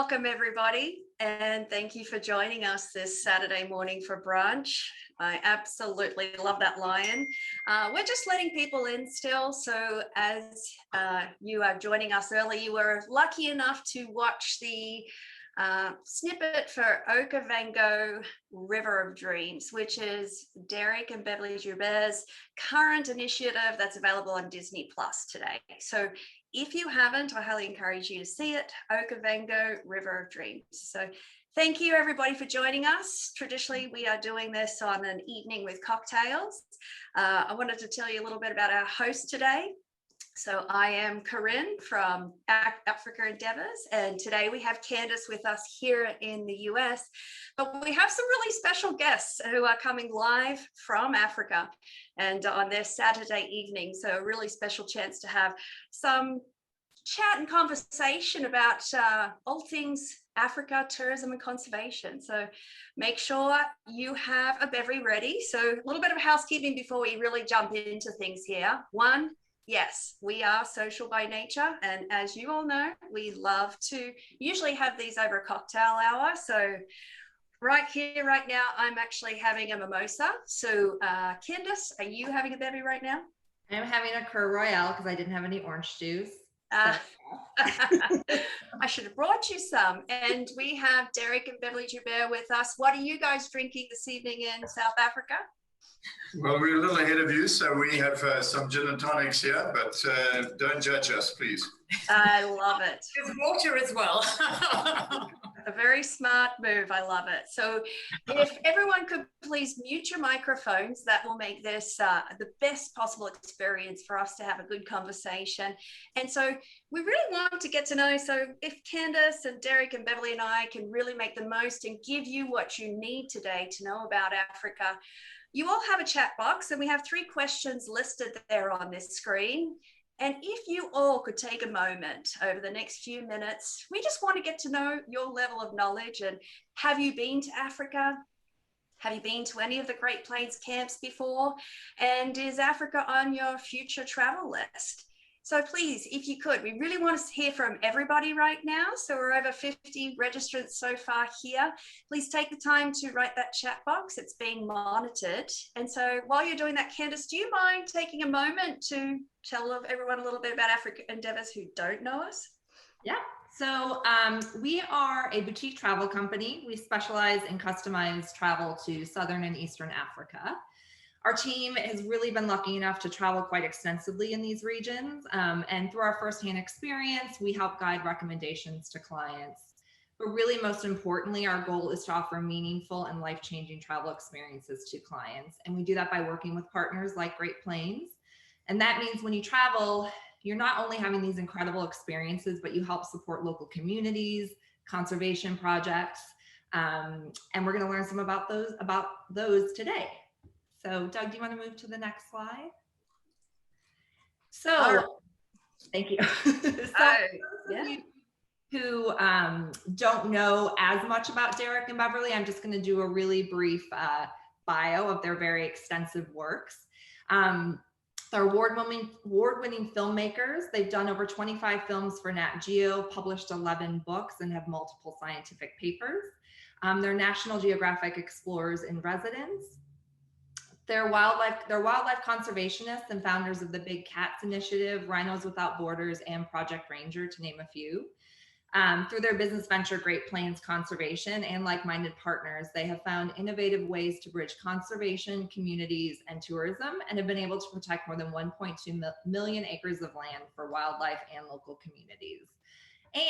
welcome everybody, and thank you for joining us this Saturday morning for brunch. I absolutely love that lion. We're just letting people in still, so as you are joining us early, you were lucky enough to watch the snippet for Okavango River of Dreams, which is Dereck and Beverly Joubert's current initiative that's available on Disney Plus today. So if you haven't, I highly encourage you to see it, Okavango River of Dreams. So thank you everybody for joining us. Traditionally, we are doing this on an evening with cocktails. I wanted to tell you a little bit about our host today. So I am Corinne from Africa Endeavors, and today we have Candace with us here in the US, but we have some really special guests who are coming live from Africa and on their Saturday evening. So a really special chance to have some chat and conversation about all things Africa, tourism and conservation. So make sure you have a beverage ready. So a little bit of housekeeping before we really jump into things here. One, yes, we are social by nature. And as you all know, we love to usually have these over a cocktail hour. So right here, right now, I'm actually having a mimosa. So Candace, are you having a beverage right now? I'm having a Cur Royale because I didn't have any orange juice. I should have brought you some. And we have Dereck and Beverly Joubert with us. What are you guys drinking this evening in South Africa? Well, we're a little ahead of you, so we have some gin and tonics here, but don't judge us, please. I love it. There's water as well. A very smart move. I love it. So if everyone could please mute your microphones, that will make this the best possible experience for us to have a good conversation. And so we really want to get to know, so if Candace and Dereck and Beverly and I can really make the most and give you what you need today to know about Africa, you all have a chat box, and we have 3 questions listed there on this screen. And if you all could take a moment over the next few minutes, we just want to get to know your level of knowledge. And have you been to Africa? Have you been to any of the Great Plains camps before? And is Africa on your future travel list? So please, if you could, we really want to hear from everybody right now. So we're over 50 registrants so far here. Please take the time to write that chat box. It's being monitored. And so while you're doing that, Candace, do you mind taking a moment to tell everyone a little bit about Africa Endeavors who don't know us? Yeah. So we are a boutique travel company. We specialize in customized travel to Southern and Eastern Africa. Our team has really been lucky enough to travel quite extensively in these regions. And through our firsthand experience, we help guide recommendations to clients. But really, most importantly, our goal is to offer meaningful and life-changing travel experiences to clients. And we do that by working with partners like Great Plains. And that means when you travel, you're not only having these incredible experiences, but you help support local communities, conservation projects. And we're going to learn some about those today. So Doug, do you want to move to the next slide? So, thank you. You who don't know as much about Dereck and Beverly, I'm just going to do a really brief bio of their very extensive works. They're award-winning filmmakers. They've done over 25 films for Nat Geo, published 11 books, and have multiple scientific papers. They're National Geographic Explorers-in-Residence. They're wildlife conservationists and founders of the Big Cats Initiative, Rhinos Without Borders, and Project Ranger, to name a few. Through their business venture, Great Plains Conservation, and like-minded partners, they have found innovative ways to bridge conservation, communities, and tourism, and have been able to protect more than 1.2 million acres of land for wildlife and local communities.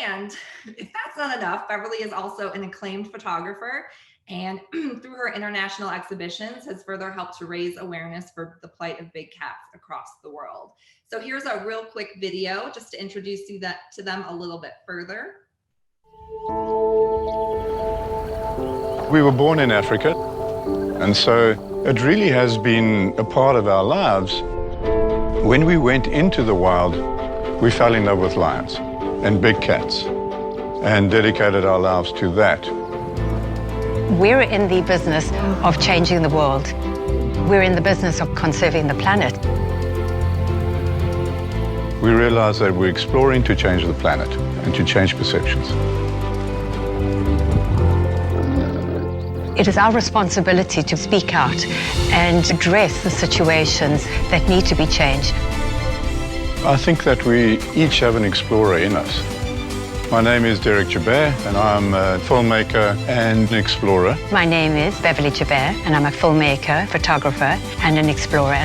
And if that's not enough, Beverly is also an acclaimed photographer, and through her international exhibitions has further helped to raise awareness for the plight of big cats across the world. So here's a real quick video just to introduce you to them a little bit further. We were born in Africa, and so it really has been a part of our lives. When we went into the wild, we fell in love with lions and big cats and dedicated our lives to that. We're in the business of changing the world. We're in the business of conserving the planet. We realized that we're exploring to change the planet and to change perceptions. It is our responsibility to speak out and address the situations that need to be changed. I think that we each have an explorer in us. My name is Dereck Joubert, and I'm a filmmaker and an explorer. My name is Beverly Joubert, and I'm a filmmaker, photographer, and an explorer.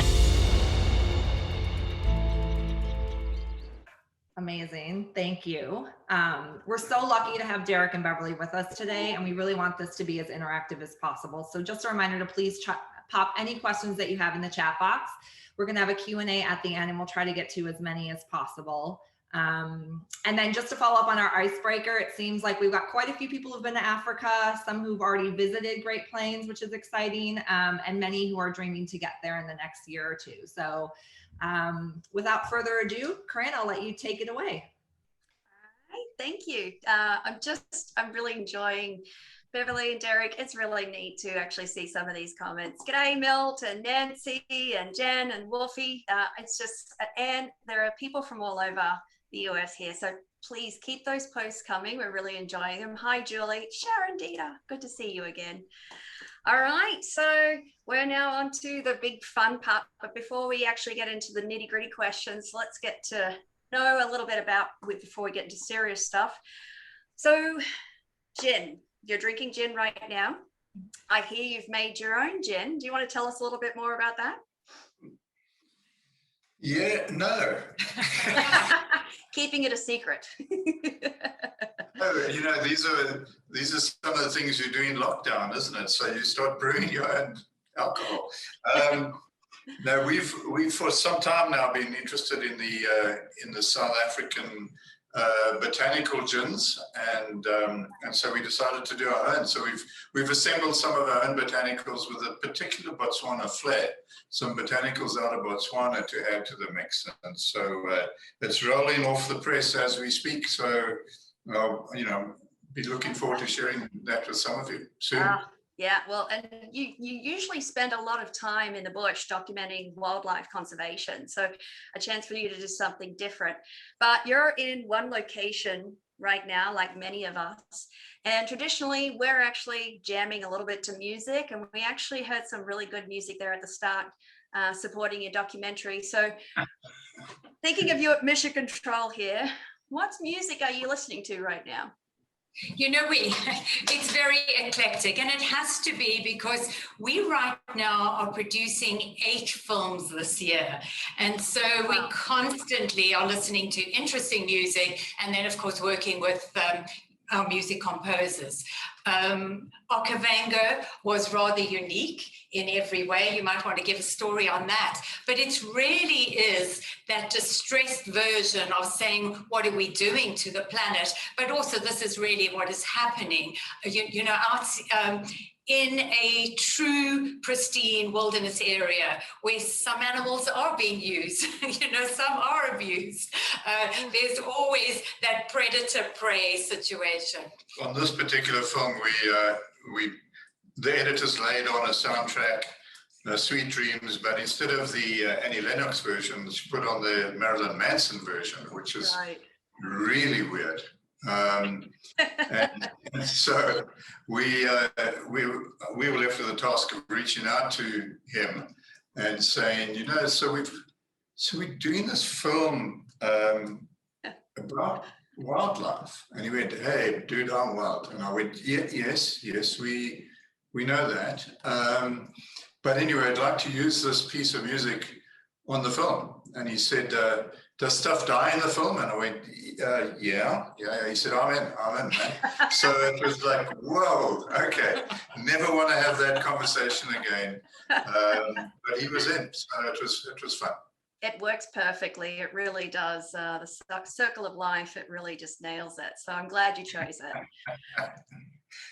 Amazing. Thank you. We're so lucky to have Dereck and Beverly with us today, and we really want this to be as interactive as possible. So just a reminder to please pop any questions that you have in the chat box. We're going to have a Q&A at the end, and we'll try to get to as many as possible. And then just to follow up on our icebreaker, it seems like we've got quite a few people who've been to Africa, some who've already visited Great Plains, which is exciting, and many who are dreaming to get there in the next year or two. So without further ado, Corinne, I'll let you take it away. All right, thank you. I'm really enjoying Beverly and Dereck. It's really neat to actually see some of these comments. G'day, Milt and Nancy and Jen and Wolfie. It's just, and there are people from all over the US here. So please keep those posts coming. We're really enjoying them. Hi, Julie. Sharon Dita, good to see you again. All right, so we're now on to the big fun part. But before we actually get into the nitty gritty questions, let's get to know a little bit about before we get into serious stuff. So gin, you're drinking gin right now. I hear you've made your own gin. Do you want to tell us a little bit more about that? Yeah, no. Keeping it a secret. No, you know, these are some of the things you do in lockdown, isn't it? So you start brewing your own alcohol. No, we've for some time now been interested in the South African botanical gins, and so we decided to do our own. So we've assembled some of our own botanicals with a particular Botswana flair, some botanicals out of Botswana to add to the mix, and so it's rolling off the press as we speak. So you know, be looking forward to sharing that with some of you soon. Yeah, well, and you usually spend a lot of time in the bush documenting wildlife conservation, so a chance for you to do something different. But you're in one location right now, like many of us, and traditionally we're actually jamming a little bit to music, and we actually heard some really good music there at the start, supporting your documentary. So thinking of you at Mission Control here, what music are you listening to right now? You know, it's very eclectic, and it has to be because we right now are producing 8 films this year. And so we constantly are listening to interesting music, and then of course working with our music composers. Okavango was rather unique in every way. You might want to give a story on that, but it really is that distressed version of saying, what are we doing to the planet? But also this is really what is happening, you know, out in a true pristine wilderness area where some animals are being used, you know, some are abused. There's always that predator-prey situation. On this particular film, the editors laid on a soundtrack, Sweet Dreams, but instead of the Annie Lennox version, she put on the Marilyn Manson version, which is really weird. And so we were left with the task of reaching out to him and saying, you know, so we're doing this film about wildlife. And he went, hey, dude, I'm wild. And I went, yeah, yes, we know that. But anyway, I'd like to use this piece of music on the film. And he said, does stuff die in the film? And I went, yeah. He said, I'm in, man. So it was like, whoa, okay. Never want to have that conversation again. But he was in, so it was fun. It works perfectly. It really does. The circle of life, it really just nails it. So I'm glad you chose it.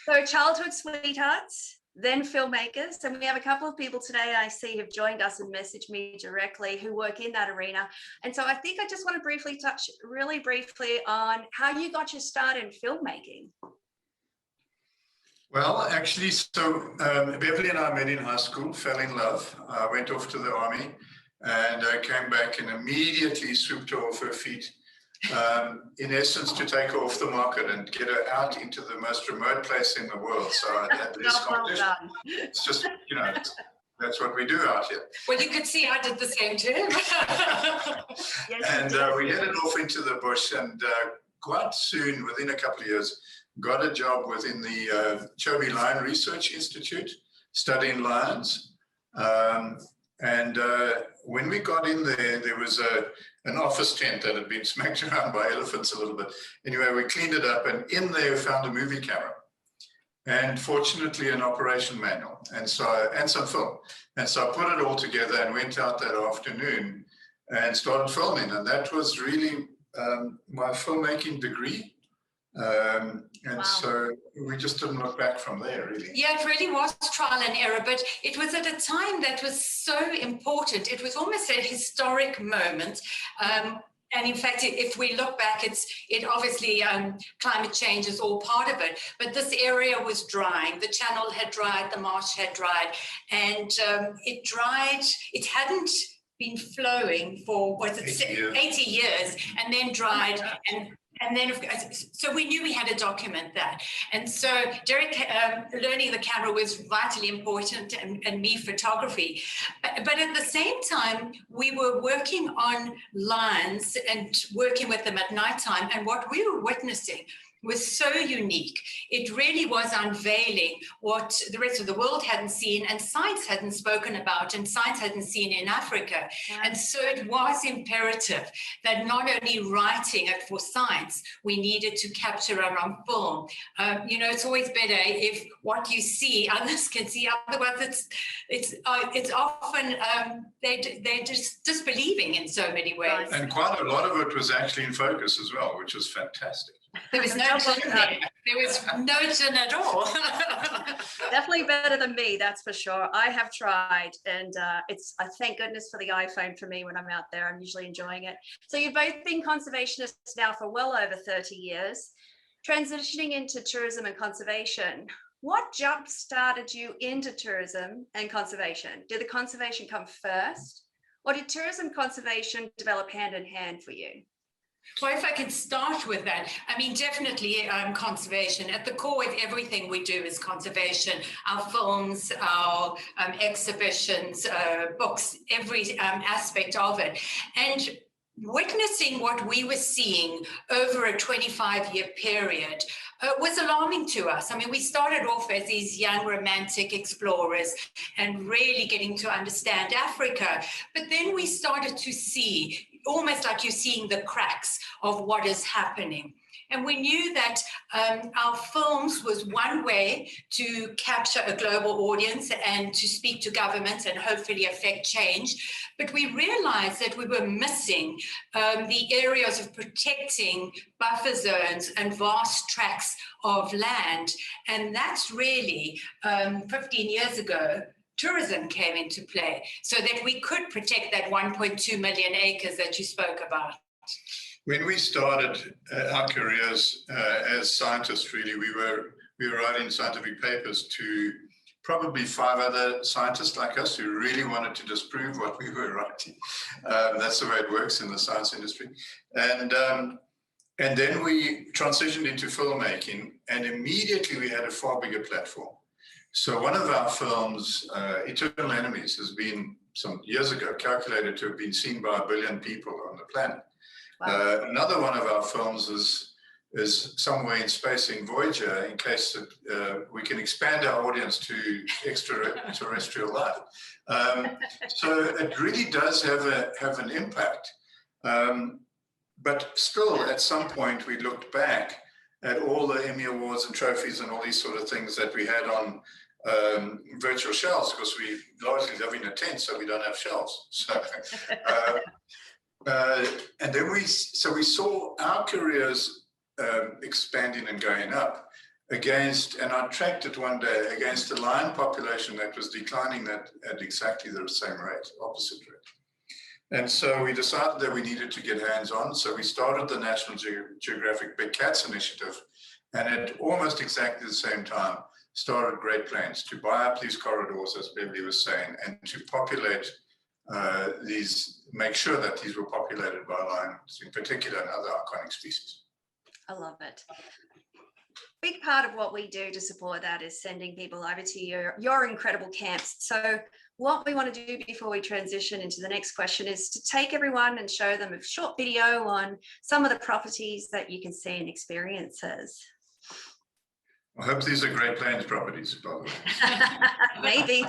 So childhood sweethearts, then filmmakers. And we have a couple of people today I see have joined us and messaged me directly who work in that arena. And so I think I just want to briefly touch really briefly on how you got your start in filmmaking. Well, actually, so Beverly and I met in high school, fell in love. I went off to the army and I came back and immediately swooped her off her feet in essence, to take her off the market and get her out into the most remote place in the world. So this competition, it's just, you know, that's what we do out here. Well, you could see I did the same to him. And we headed off into the bush, and quite soon, within a couple of years, got a job within the Chobe Lion Research Institute, studying lions. And when we got in there, there was an office tent that had been smacked around by elephants a little bit. Anyway, we cleaned it up, and in there we found a movie camera, and fortunately an operation manual, and some film. And so I put it all together and went out that afternoon and started filming. And that was really my filmmaking degree. And so we just didn't look back from there, really. Yeah, it really was trial and error, but it was at a time that was so important. It was almost a historic moment. And in fact, if we look back, it obviously climate change is all part of it. But this area was drying. The channel had dried, the marsh had dried, and it dried. It hadn't been flowing for 80 years, and then dried. And then, so we knew we had to document that. And so Dereck, learning the camera was vitally important, and me, photography. But at the same time, we were working on lines and working with them at nighttime. And what we were witnessing was so unique. It really was unveiling what the rest of the world hadn't seen, and science hadn't spoken about, and science hadn't seen in Africa. Yeah. And so it was imperative that not only writing it for science, we needed to capture it on film. You know, it's always better if what you see, others can see. Otherwise, it's often they're just disbelieving in so many ways. And quite a lot of it was actually in focus as well, which was fantastic. There was no gin there. There was no gin at all. Definitely better than me, that's for sure. I have tried, and I thank goodness for the iPhone for me when I'm out there. I'm usually enjoying it. So you've both been conservationists now for well over 30 years, transitioning into tourism and conservation. What jump started you into tourism and conservation? Did the conservation come first, or did tourism and conservation develop hand in hand for you? Well, if I can start with that, I mean, definitely conservation. At the core of everything we do is conservation. Our films, our exhibitions, books, every aspect of it. And witnessing what we were seeing over a 25-year period was alarming to us. I mean, we started off as these young romantic explorers and really getting to understand Africa. But then we started to see, almost like you're seeing the cracks of what is happening. And we knew that our films was one way to capture a global audience and to speak to governments and hopefully affect change. But we realized that we were missing the areas of protecting buffer zones and vast tracts of land. And that's really 15 years ago, tourism came into play so that we could protect that 1.2 million acres that you spoke about. When we started our careers as scientists, really, we were writing scientific papers to probably 5 other scientists like us who really wanted to disprove what we were writing. That's the way it works in the science industry. And then we transitioned into filmmaking, and immediately we had a far bigger platform. So one of our films, Eternal Enemies, has been some years ago calculated to have been seen by 1 billion people on the planet. Wow. Another one of our films is Somewhere in Space in Voyager, in case that, we can expand our audience to extraterrestrial life. So it really does have an impact. But still, at some point, we looked back at all the Emmy Awards and trophies and all these sort of things that we had on virtual shelves, because we largely live in a tent, so we don't have shelves. So, and then we saw our careers expanding and going up against, and I tracked it one day, against a lion population that was declining at exactly the same rate, opposite rate. And so we decided that we needed to get hands-on. So we started the National Geographic Big Cats Initiative, and at almost exactly the same time, started Great Plains to buy up these corridors, as Beverly was saying, and to populate make sure that these were populated by lions in particular and other iconic species. I love it. Big part of what we do to support that is sending people over to your incredible camps. So what we want to do before we transition into the next question is to take everyone and show them a short video on some of the properties that you can see and experiences. I hope these are Great Plains properties, by the way. Maybe.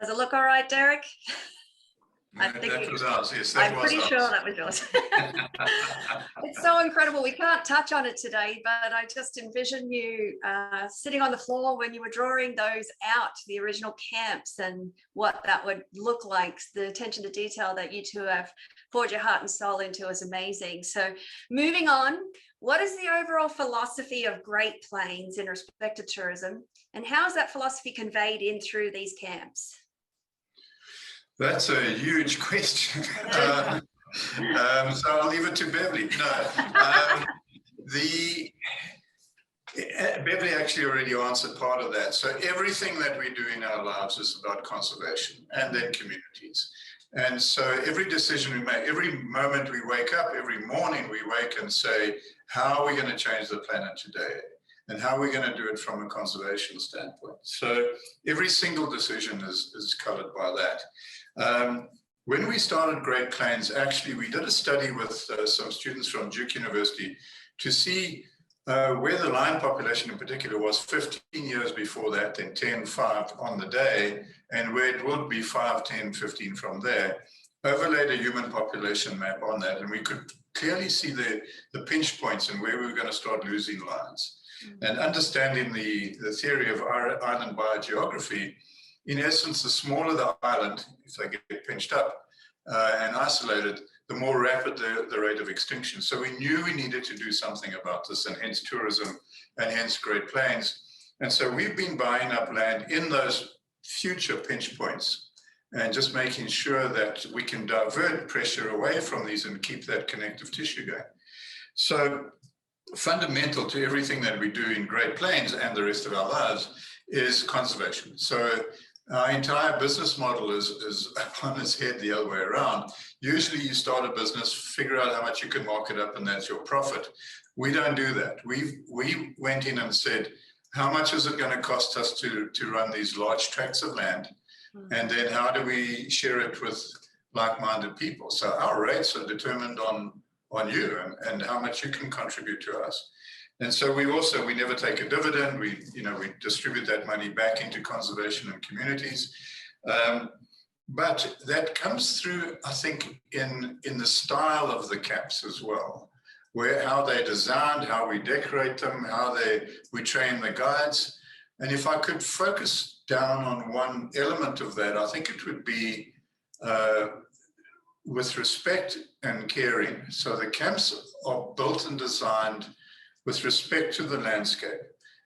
Does it look all right, Dereck? That was ours, yes, that I'm was pretty ours. sure that was yours. It's so incredible. We can't touch on it today, but I just envision you sitting on the floor when you were drawing those out, the original camps, and what that would look like. The attention to detail that you two have poured your heart and soul into is amazing. So moving on, what is the overall philosophy of Great Plains in respect to tourism, and how is that philosophy conveyed in through these camps? That's a huge question. So I'll leave it to Beverly. No, Beverly actually already answered part of that. So everything that we do in our lives is about conservation and then communities. And so every decision we make, every moment we wake up, every morning we wake and say, how are we going to change the planet today? And how are we going to do it from a conservation standpoint? So every single decision is covered by that. When we started Great Plains, actually, we did a study with some students from Duke University to see where the lion population in particular was 15 years before that, then 10, 5 on the day, and where it would be 5, 10, 15 from there. Overlaid a human population map on that, and we could clearly see the pinch points and where we were going to start losing lions. And understanding the theory of island biogeography, in essence, the smaller the island, if they get pinched up and isolated, the more rapid the rate of extinction. So we knew we needed to do something about this, and hence tourism and hence Great Plains. And so we've been buying up land in those future pinch points and just making sure that we can divert pressure away from these and keep that connective tissue going. So fundamental to everything that we do in Great Plains and the rest of our lives is conservation. So our entire business model is on its head the other way around. Usually you start a business, figure out how much you can mark it up, and that's your profit. We don't do that. We went in and said, how much is it going to cost us to run these large tracts of land? And then how do we share it with like-minded people? So our rates are determined on you and how much you can contribute to us. And so we never take a dividend. We distribute that money back into conservation and communities. But that comes through, I think, in the style of the camps as well, how they're designed, how we decorate them, how we train the guides. And if I could focus down on one element of that, I think it would be with respect and caring. So the camps are built and designed with respect to the landscape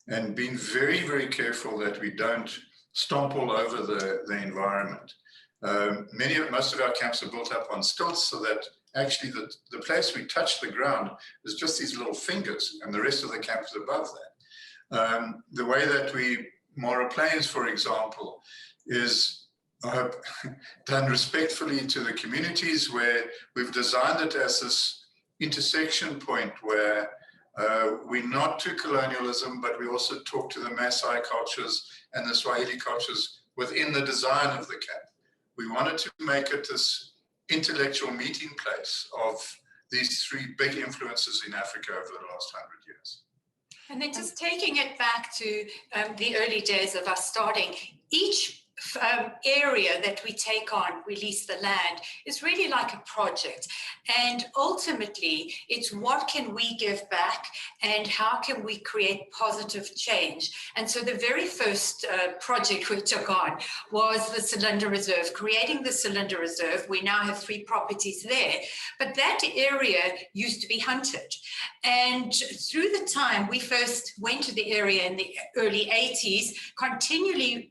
and being very, very careful that we don't stomp all over the environment. Most of our camps are built up on stilts so that actually the place we touch the ground is just these little fingers and the rest of the camp is above that. The way that we Mora Plains, for example, is done respectfully to the communities, where we've designed it as this intersection point where we're not to colonialism, but we also talk to the Maasai cultures and the Swahili cultures within the design of the camp. We wanted to make it this intellectual meeting place of these three big influences in Africa over the last 100 years. And then just taking it back to the early days of us starting, each area that we take on, release the land, is really like a project. And ultimately, it's what can we give back and how can we create positive change. And so the very first project we took on was the Cylinder Reserve, creating the Cylinder Reserve. We now have 3 properties there, but that area used to be hunted. And through the time, we first went to the area in the early 80s, continually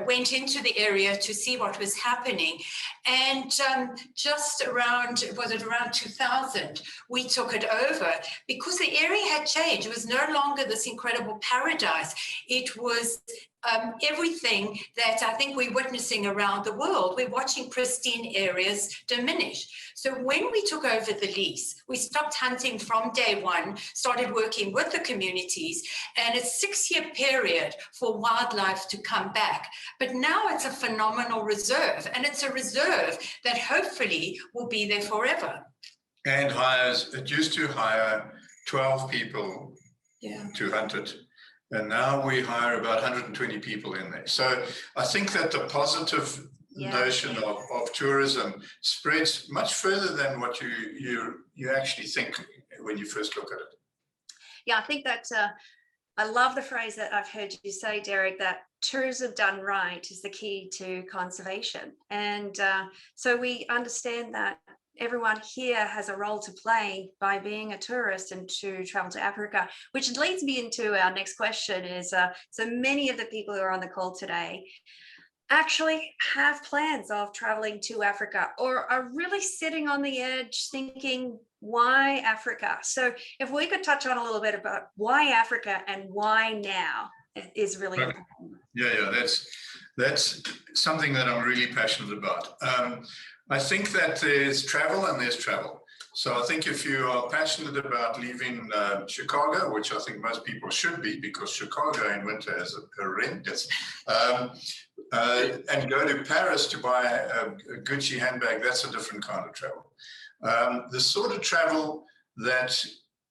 went into the area to see what was happening. And just around 2000, we took it over because the area had changed. It was no longer this incredible paradise. It was everything that I think we're witnessing around the world. We're watching pristine areas diminish. So when we took over the lease, we stopped hunting from day one, started working with the communities, and it's a 6-year period for wildlife to come back. But now it's a phenomenal reserve, and it's a reserve that hopefully will be there forever. And it used to hire 12 people to hunt it. And now we hire about 120 people in there. So I think that the positive notion of tourism spreads much further than what you actually think when you first look at it. Yeah, I think that I love the phrase that I've heard you say, Dereck, that tourism done right is the key to conservation. And so we understand that everyone here has a role to play by being a tourist and to travel to Africa, which leads me into our next question is, so many of the people who are on the call today actually have plans of traveling to Africa or are really sitting on the edge thinking, why Africa? So if we could touch on a little bit about why Africa and why now is really important. Yeah, that's something that I'm really passionate about. I think that there's travel and there's travel. So I think if you are passionate about leaving Chicago, which I think most people should be, because Chicago in winter is horrendous, and go to Paris to buy a Gucci handbag, that's a different kind of travel. The sort of travel that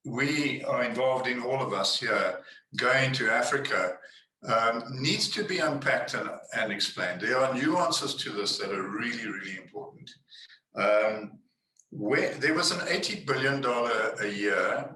we are involved in, all of us here, going to Africa, needs to be unpacked and explained. There are nuances to this that are really, really important. There was an $80 billion a year,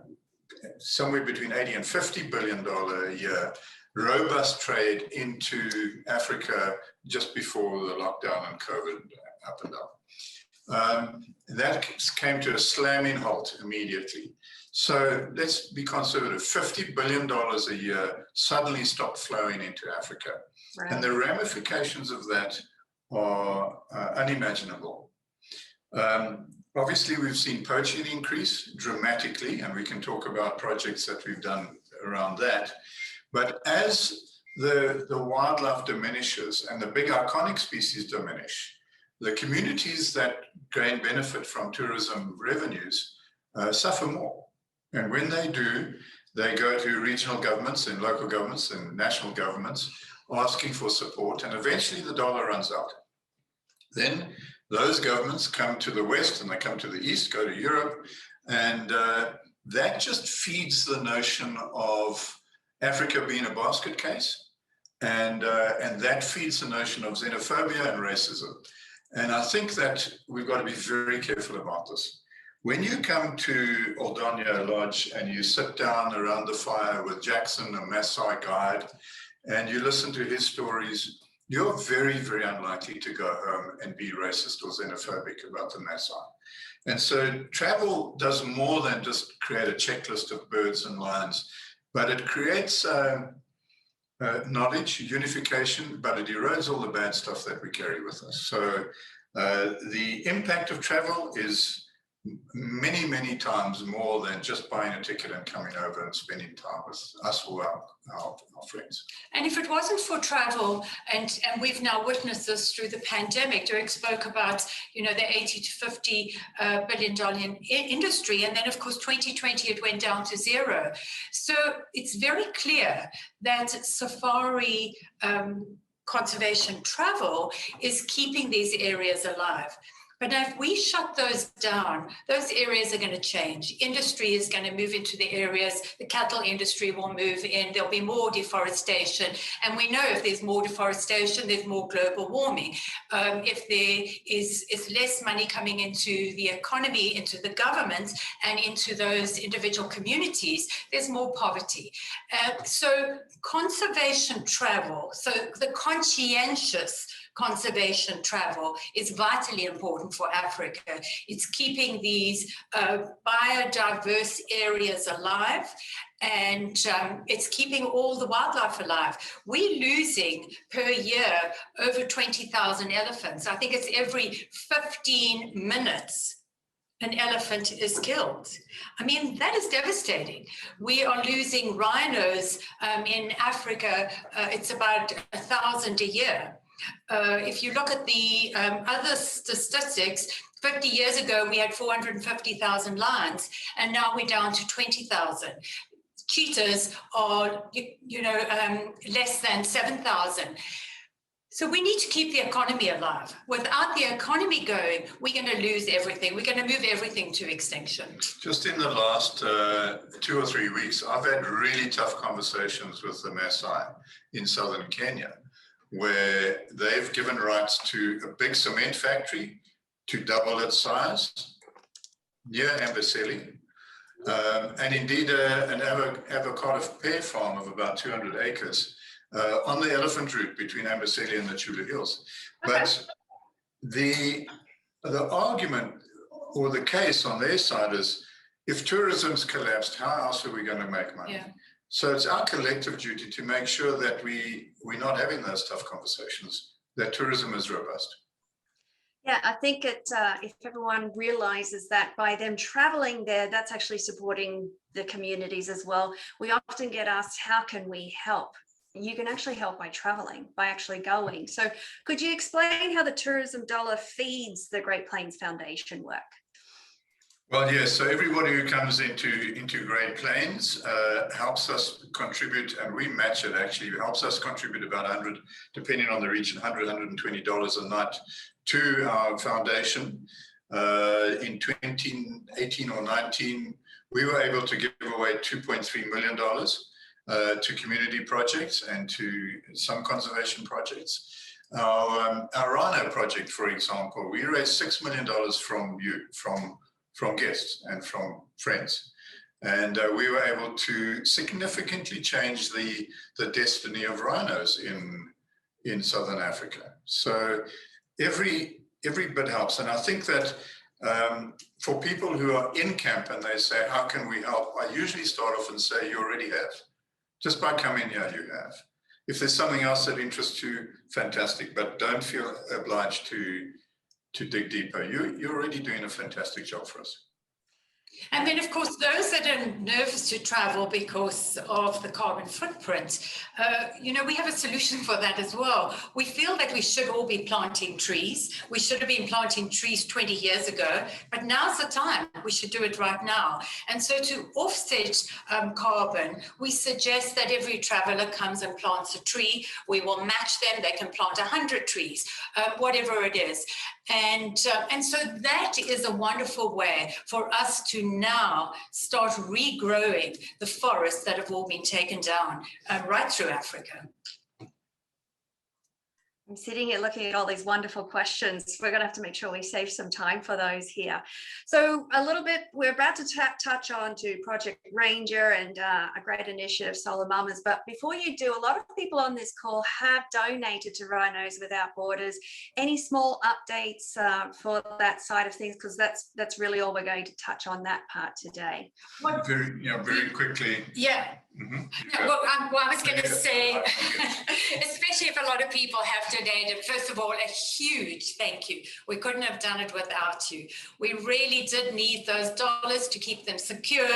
somewhere between 80 and $50 billion a year, robust trade into Africa just before the lockdown and COVID up and down. That came to a slamming halt immediately. So let's be conservative. $50 billion a year suddenly stopped flowing into Africa. Right. And the ramifications of that are unimaginable. Obviously, we've seen poaching increase dramatically, and we can talk about projects that we've done around that. But as the wildlife diminishes and the big iconic species diminish, the communities that gain benefit from tourism revenues suffer more. And when they do, they go to regional governments and local governments and national governments asking for support, and eventually the dollar runs out. Then those governments come to the West and they come to the East, go to Europe, and that just feeds the notion of Africa being a basket case, and that feeds the notion of xenophobia and racism. And I think that we've got to be very careful about this. When you come to Aldonga Lodge and you sit down around the fire with Jackson, a Maasai guide, and you listen to his stories, you're very, very unlikely to go home and be racist or xenophobic about the Maasai. And so travel does more than just create a checklist of birds and lions, but it creates knowledge, unification, but it erodes all the bad stuff that we carry with us. So the impact of travel is many, many times more than just buying a ticket and coming over and spending time with us or our friends. And if it wasn't for travel, and we've now witnessed this through the pandemic, Dereck spoke about, you know, the $80 to $50 billion industry, and then of course 2020 it went down to zero. So it's very clear that safari conservation travel is keeping these areas alive. But if we shut those down, those areas are going to change. Industry is going to move into the areas. The cattle industry will move in. There'll be more deforestation. And we know if there's more deforestation, there's more global warming. If there is less money coming into the economy, into the government, and into those individual communities, there's more poverty. So conservation travel, so the conscientious conservation travel is vitally important for Africa. It's keeping these biodiverse areas alive, and it's keeping all the wildlife alive. We're losing per year over 20,000 elephants. I think it's every 15 minutes an elephant is killed. I mean, that is devastating. We are losing rhinos in Africa. It's about 1,000 a year. If you look at the other statistics, 50 years ago, we had 450,000 lions, and now we're down to 20,000. Cheetahs are, less than 7,000. So we need to keep the economy alive. Without the economy going, we're going to lose everything. We're going to move everything to extinction. Just in the last 2 or 3 weeks, I've had really tough conversations with the Maasai in southern Kenya, where they've given rights to a big cement factory to double its size near Amboseli, and indeed an avocado pear farm of about 200 acres on the elephant route between Amboseli and the Chula Hills. Okay. But the argument or the case on their side is, if tourism's collapsed, how else are we going to make money? Yeah. So it's our collective duty to make sure that we're not having those tough conversations, that tourism is robust. Yeah, I think if everyone realizes that by them traveling there, that's actually supporting the communities as well. We often get asked, how can we help? You can actually help by traveling, by actually going. So could you explain how the tourism dollar feeds the Great Plains Foundation work? Well, yes. So everybody who comes into Great Plains helps us contribute, and we match it actually. It helps us contribute about $100, depending on the region, $100, $120 a night to our foundation. In 2018 or 19, we were able to give away $2.3 million to community projects and to some conservation projects. Our rhino project, for example, we raised $6 million from guests and from friends. And we were able to significantly change the destiny of rhinos in Southern Africa. So every bit helps. And I think that for people who are in camp and they say, how can we help? I usually start off and say, you already have. Just by coming here, you have. If there's something else that interests you, fantastic, but don't feel obliged to dig deeper. You're already doing a fantastic job for us. And then, of course, those that are nervous to travel because of the carbon footprint, we have a solution for that as well. We feel that we should all be planting trees. We should have been planting trees 20 years ago, but now's the time. We should do it right now. And so to offset carbon, we suggest that every traveler comes and plants a tree. We will match them. They can plant 100 trees, whatever it is. And so that is a wonderful way for us to now start regrowing the forests that have all been taken down right through Africa. I'm sitting here looking at all these wonderful questions. We're going to have to make sure we save some time for those here. So a little bit, we're about to touch on to Project Ranger and a great initiative, Solar Mamas. But before you do, a lot of people on this call have donated to Rhinos Without Borders. Any small updates for that side of things? Because that's really all we're going to touch on that part today. Very quickly. Yeah. Mm-hmm. Well, I was going to say, especially if a lot of people have donated, first of all, a huge thank you. We couldn't have done it without you. We really did need those dollars to keep them secure.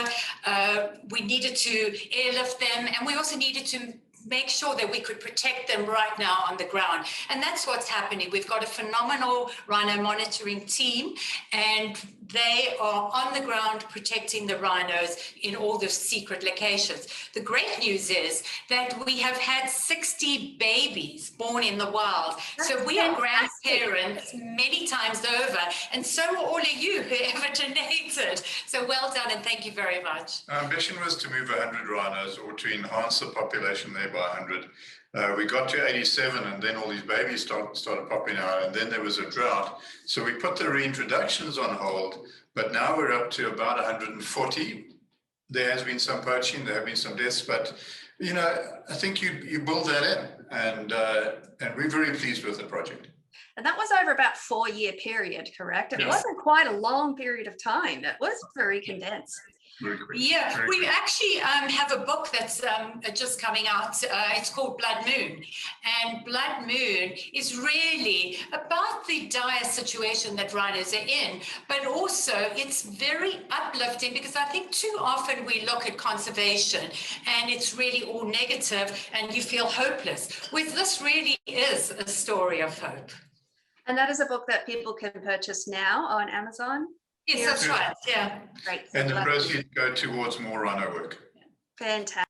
We needed to airlift them, and we also needed to make sure that we could protect them right now on the ground. And that's what's happening. We've got a phenomenal rhino monitoring team, and they are on the ground protecting the rhinos in all the secret locations. The great news is that we have had 60 babies born in the wild. So we are grandparents many times over, and so are all of you who ever donated. So well done, and thank you very much. Our ambition was to move 100 rhinos, or to enhance the population there by 100. We got to 87, and then all these babies started popping out, and then there was a drought. So we put the reintroductions on hold, but now we're up to about 140. There has been some poaching, there have been some deaths, but I think you build that in, and we're very pleased with the project. And that was over about 4-year period, correct? It Yes. wasn't quite a long period of time. It was very condensed. Yeah, we actually have a book that's just coming out. It's called Blood Moon. And Blood Moon is really about the dire situation that rhinos are in, but also it's very uplifting, because I think too often we look at conservation and it's really all negative and you feel hopeless. With this really is a story of hope. And that is a book that people can purchase now on Amazon. Yes, that's right. Yeah. Great. And the proceeds go towards more rhino work. Fantastic.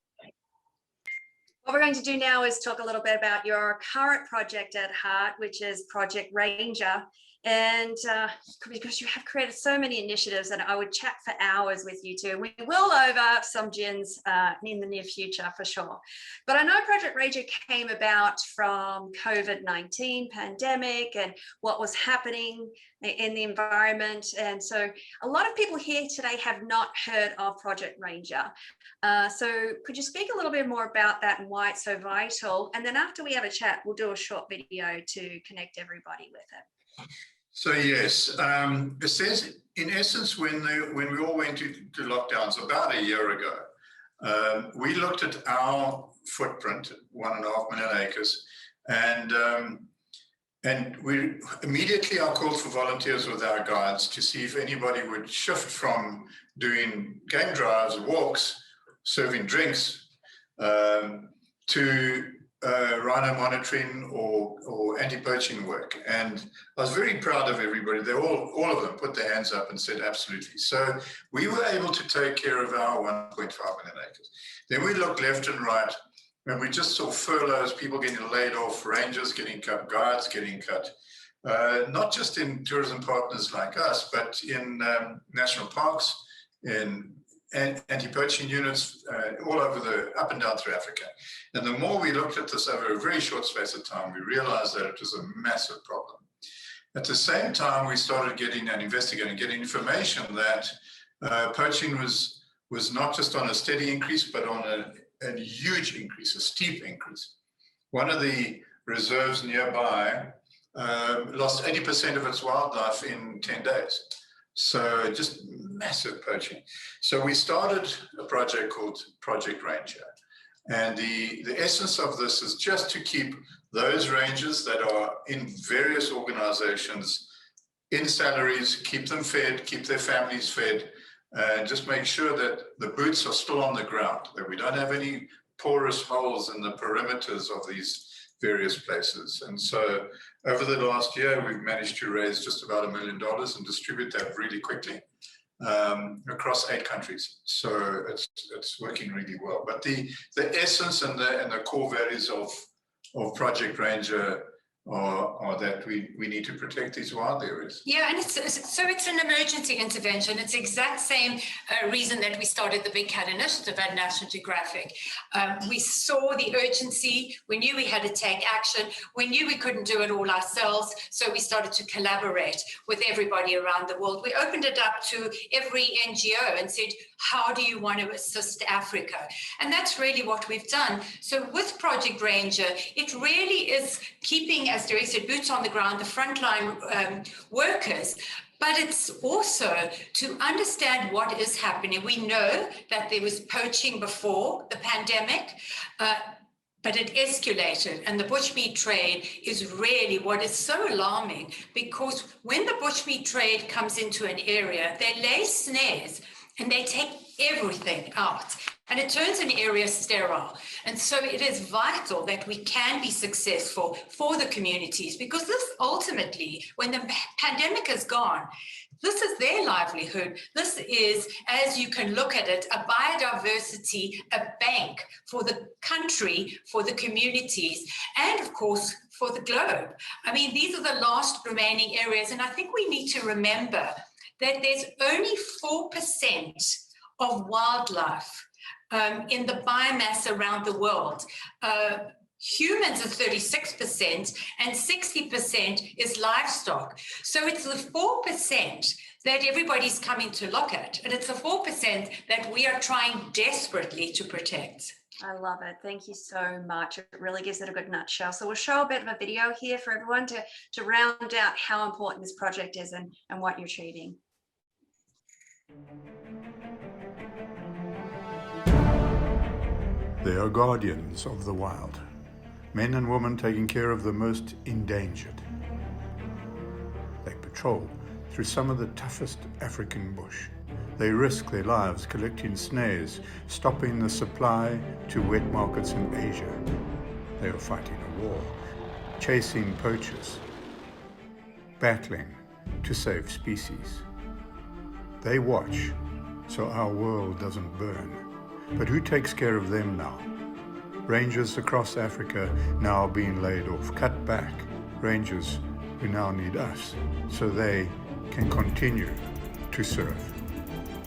What we're going to do now is talk a little bit about your current project at heart, which is Project Ranger. And because you have created so many initiatives, and I would chat for hours with you too. We will over some gins in the near future for sure. But I know Project Ranger came about from COVID-19 pandemic and what was happening in the environment. And so a lot of people here today have not heard of Project Ranger. So could you speak a little bit more about that and why it's so vital? And then after we have a chat, we'll do a short video to connect everybody with it. So yes, it says, in essence, when we all went to lockdowns about a year ago, we looked at our footprint, 1.5 million acres, and we immediately I called for volunteers with our guides to see if anybody would shift from doing game drives, walks, serving drinks, to rhino monitoring or anti-poaching work. And I was very proud of everybody. They all of them put their hands up and said absolutely. So we were able to take care of our 1.5 million acres. Then we looked left and right, and we just saw furloughs, people getting laid off, rangers getting cut, guides getting cut. Not just in tourism partners like us, but in national parks, in anti-poaching units all over up and down through Africa. And the more we looked at this over a very short space of time, we realized that it was a massive problem. At the same time, we started getting information that poaching was not just on a steady increase, but on a huge increase, a steep increase. One of the reserves nearby lost 80% of its wildlife in 10 days. So just massive poaching. So we started a project called Project Ranger. And the essence of this is just to keep those rangers that are in various organizations in salaries, keep them fed, keep their families fed, and just make sure that the boots are still on the ground, that we don't have any porous holes in the perimeters of these various places. And so over the last year, we've managed to raise just about $1 million and distribute that really quickly across 8 countries. So it's working really well. But the essence and the core values of Project Ranger are that we need to protect these wild areas. Yeah, and it's an emergency intervention. It's the exact same reason that we started the Big Cat Initiative at National Geographic. We saw the urgency. We knew we had to take action. We knew we couldn't do it all ourselves, so we started to collaborate with everybody around the world. We opened it up to every NGO and said, how do you want to assist Africa? And that's really what we've done. So with Project Ranger, it really is keeping, as Dereck said, boots on the ground, the frontline workers, but it's also to understand what is happening. We know that there was poaching before the pandemic, but it escalated, and the bushmeat trade is really what is so alarming, because when the bushmeat trade comes into an area, they lay snares and they take everything out, and it turns an area sterile. And so it is vital that we can be successful for the communities, because this ultimately, when the pandemic is gone, this is their livelihood. This is, as you can look at it, a biodiversity, a bank for the country, for the communities, and of course, for the globe. I mean, these are the last remaining areas, and I think we need to remember that there's only 4% of wildlife in the biomass around the world. Humans are 36% and 60% is livestock. So it's the 4% that everybody's coming to look at. And it's the 4% that we are trying desperately to protect. I love it. Thank you so much. It really gives it a good nutshell. So we'll show a bit of a video here for everyone to round out how important this project is and what you're achieving. They are guardians of the wild, men and women taking care of the most endangered. They patrol through some of the toughest African bush. They risk their lives collecting snares, stopping the supply to wet markets in Asia. They are fighting a war, chasing poachers, battling to save species. They watch so our world doesn't burn. But who takes care of them now? Rangers across Africa now being laid off, cut back. Rangers who now need us so they can continue to serve.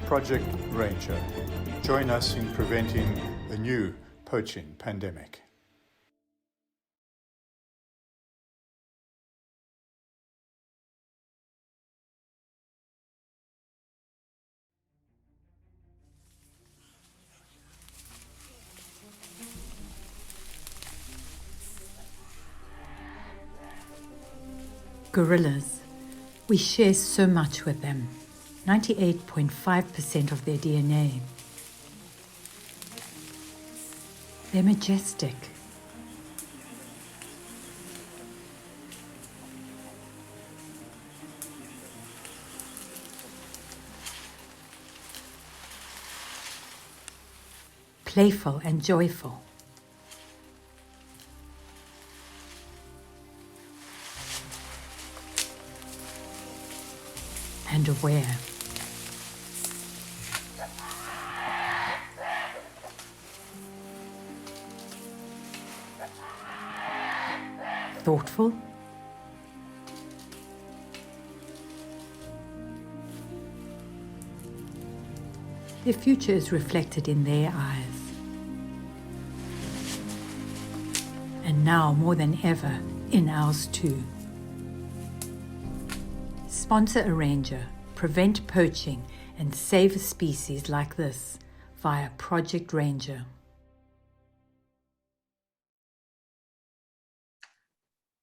Project Ranger. Join us in preventing a new poaching pandemic. Gorillas. We share so much with them. 98.5% of their DNA. They're majestic. Playful and joyful. And aware. Thoughtful. Their future is reflected in their eyes. And now more than ever, in ours too. Sponsor a ranger, prevent poaching, and save a species like this via Project Ranger.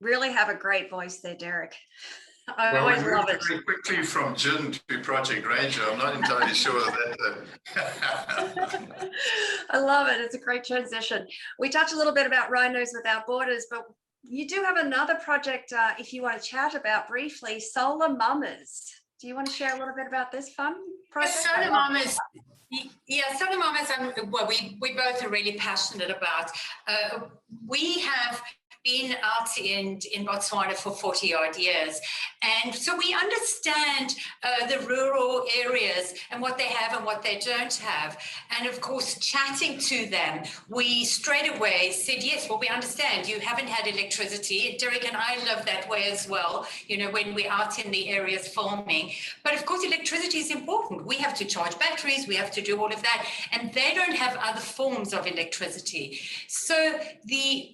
Really have a great voice there, Dereck. I Well, always we love moved it. very quickly from gin to Project Ranger. I'm not entirely sure that. I love it. It's a great transition. We touched a little bit about Rhinos Without Borders, but you do have another project if you want to chat about briefly, Solar Mamas. do you want to share a little bit about this fun project? Solar mamas. Yeah, solar mamas. Well, we both are really passionate about. We have been out in Botswana for 40 odd years. And so we understand the rural areas and what they have and what they don't have. And of course, chatting to them, we straight away said, yes, well, we understand you haven't had electricity. Dereck and I live that way as well, you know, when we're out in the areas filming. But of course, electricity is important. We have to charge batteries, we have to do all of that. And they don't have other forms of electricity. So the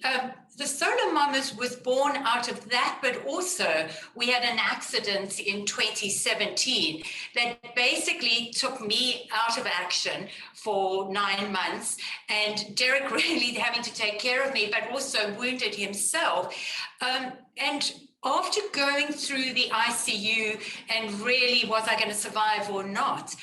Solar Mamas was born out of that, but also we had an accident in 2017 that basically took me out of action for 9 months, and Dereck really having to take care of me, but also wounded himself. And after going through the ICU and really was I going to survive or not,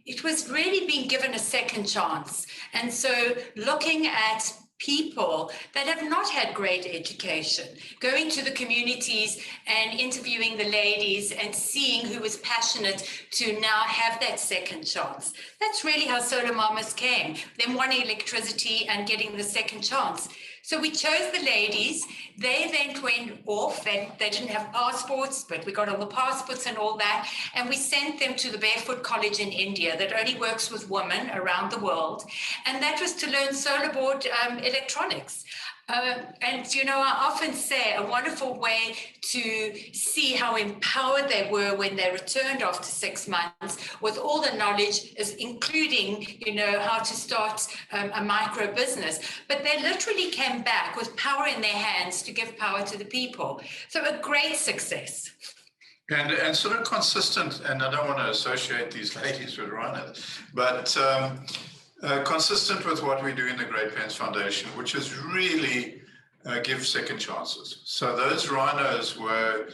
it was really being given a second chance. And so looking at people that have not had great education, going to the communities and interviewing the ladies and seeing who was passionate to now have that second chance. That's really how Solar Mamas came, them wanting electricity and getting the second chance. So we chose the ladies. They then went off. They didn't have passports, but we got all the passports and all that. And we sent them to the Barefoot College in India that only works with women around the world. And that was to learn solar board electronics. And, you know, I often say a wonderful way to see how empowered they were when they returned after 6 months with all the knowledge, is including, you know, how to start a micro business. But they literally came back with power in their hands to give power to the people. So a great success. And sort of consistent, and I don't want to associate these ladies with runners, but consistent with what we do in the Great Plains Foundation, which is really give second chances. So those rhinos were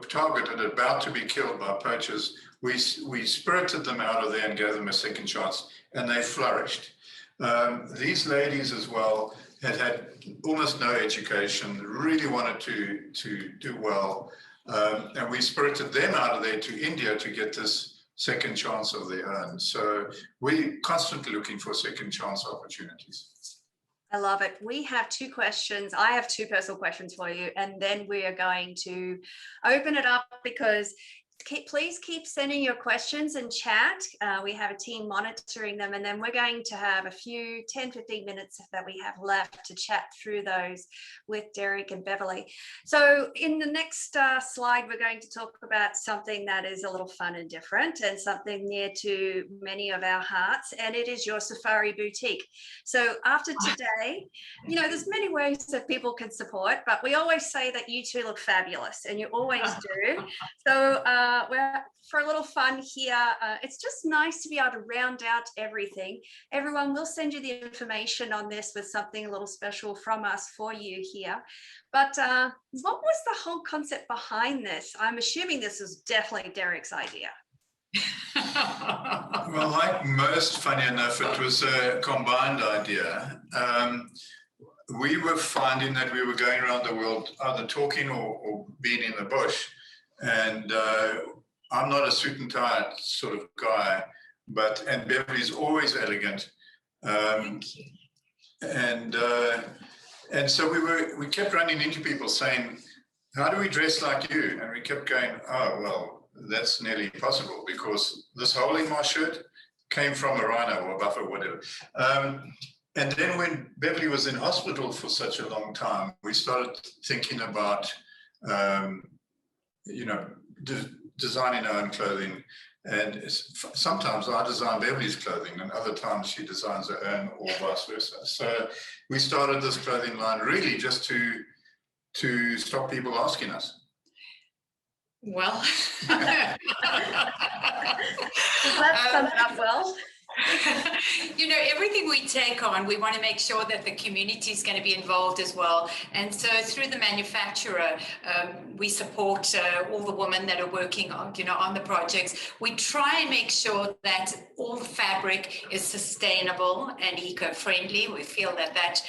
targeted, about to be killed by poachers. We spirited them out of there and gave them a second chance, and they flourished. These ladies as well had almost no education, really wanted to do well, and we spirited them out of there to India to get this second chance of their own. So we're constantly looking for second chance opportunities. I love it. We have 2 questions. I have 2 personal questions for you, and then we are going to open it up because please keep sending your questions in chat. We have a team monitoring them, and then we're going to have a few 10-15 minutes that we have left to chat through those with Dereck and Beverly. So in the next slide, we're going to talk about something that is a little fun and different and something near to many of our hearts, and it is your safari boutique. So after today, you know, there's many ways that people can support, but we always say that you two look fabulous, and you always do. So for a little fun here, it's just nice to be able to round out everything. Everyone, will send you the information on this with something a little special from us for you here. But what was the whole concept behind this? I'm assuming this was definitely Dereck's idea. Well, like most, funny enough, it was a combined idea. We were finding that we were going around the world either talking or being in the bush. And I'm not a suit and tie sort of guy, and Beverly's always elegant. Thank you. And so we kept running into people saying, how do we dress like you? And we kept going, oh, well, that's nearly impossible because this hole in my shirt came from a rhino or a buffalo, whatever. And then when Beverly was in hospital for such a long time, we started thinking about designing our own clothing. And sometimes I design Beverly's clothing and other times she designs her own, or vice versa. So we started this clothing line really just to stop people asking us. Well, that sums it up well. You know, everything we take on, we want to make sure that the community is going to be involved as well. And so through the manufacturer, we support all the women that are working on, you know, on the projects. We try and make sure that all the fabric is sustainable and eco-friendly. We feel that that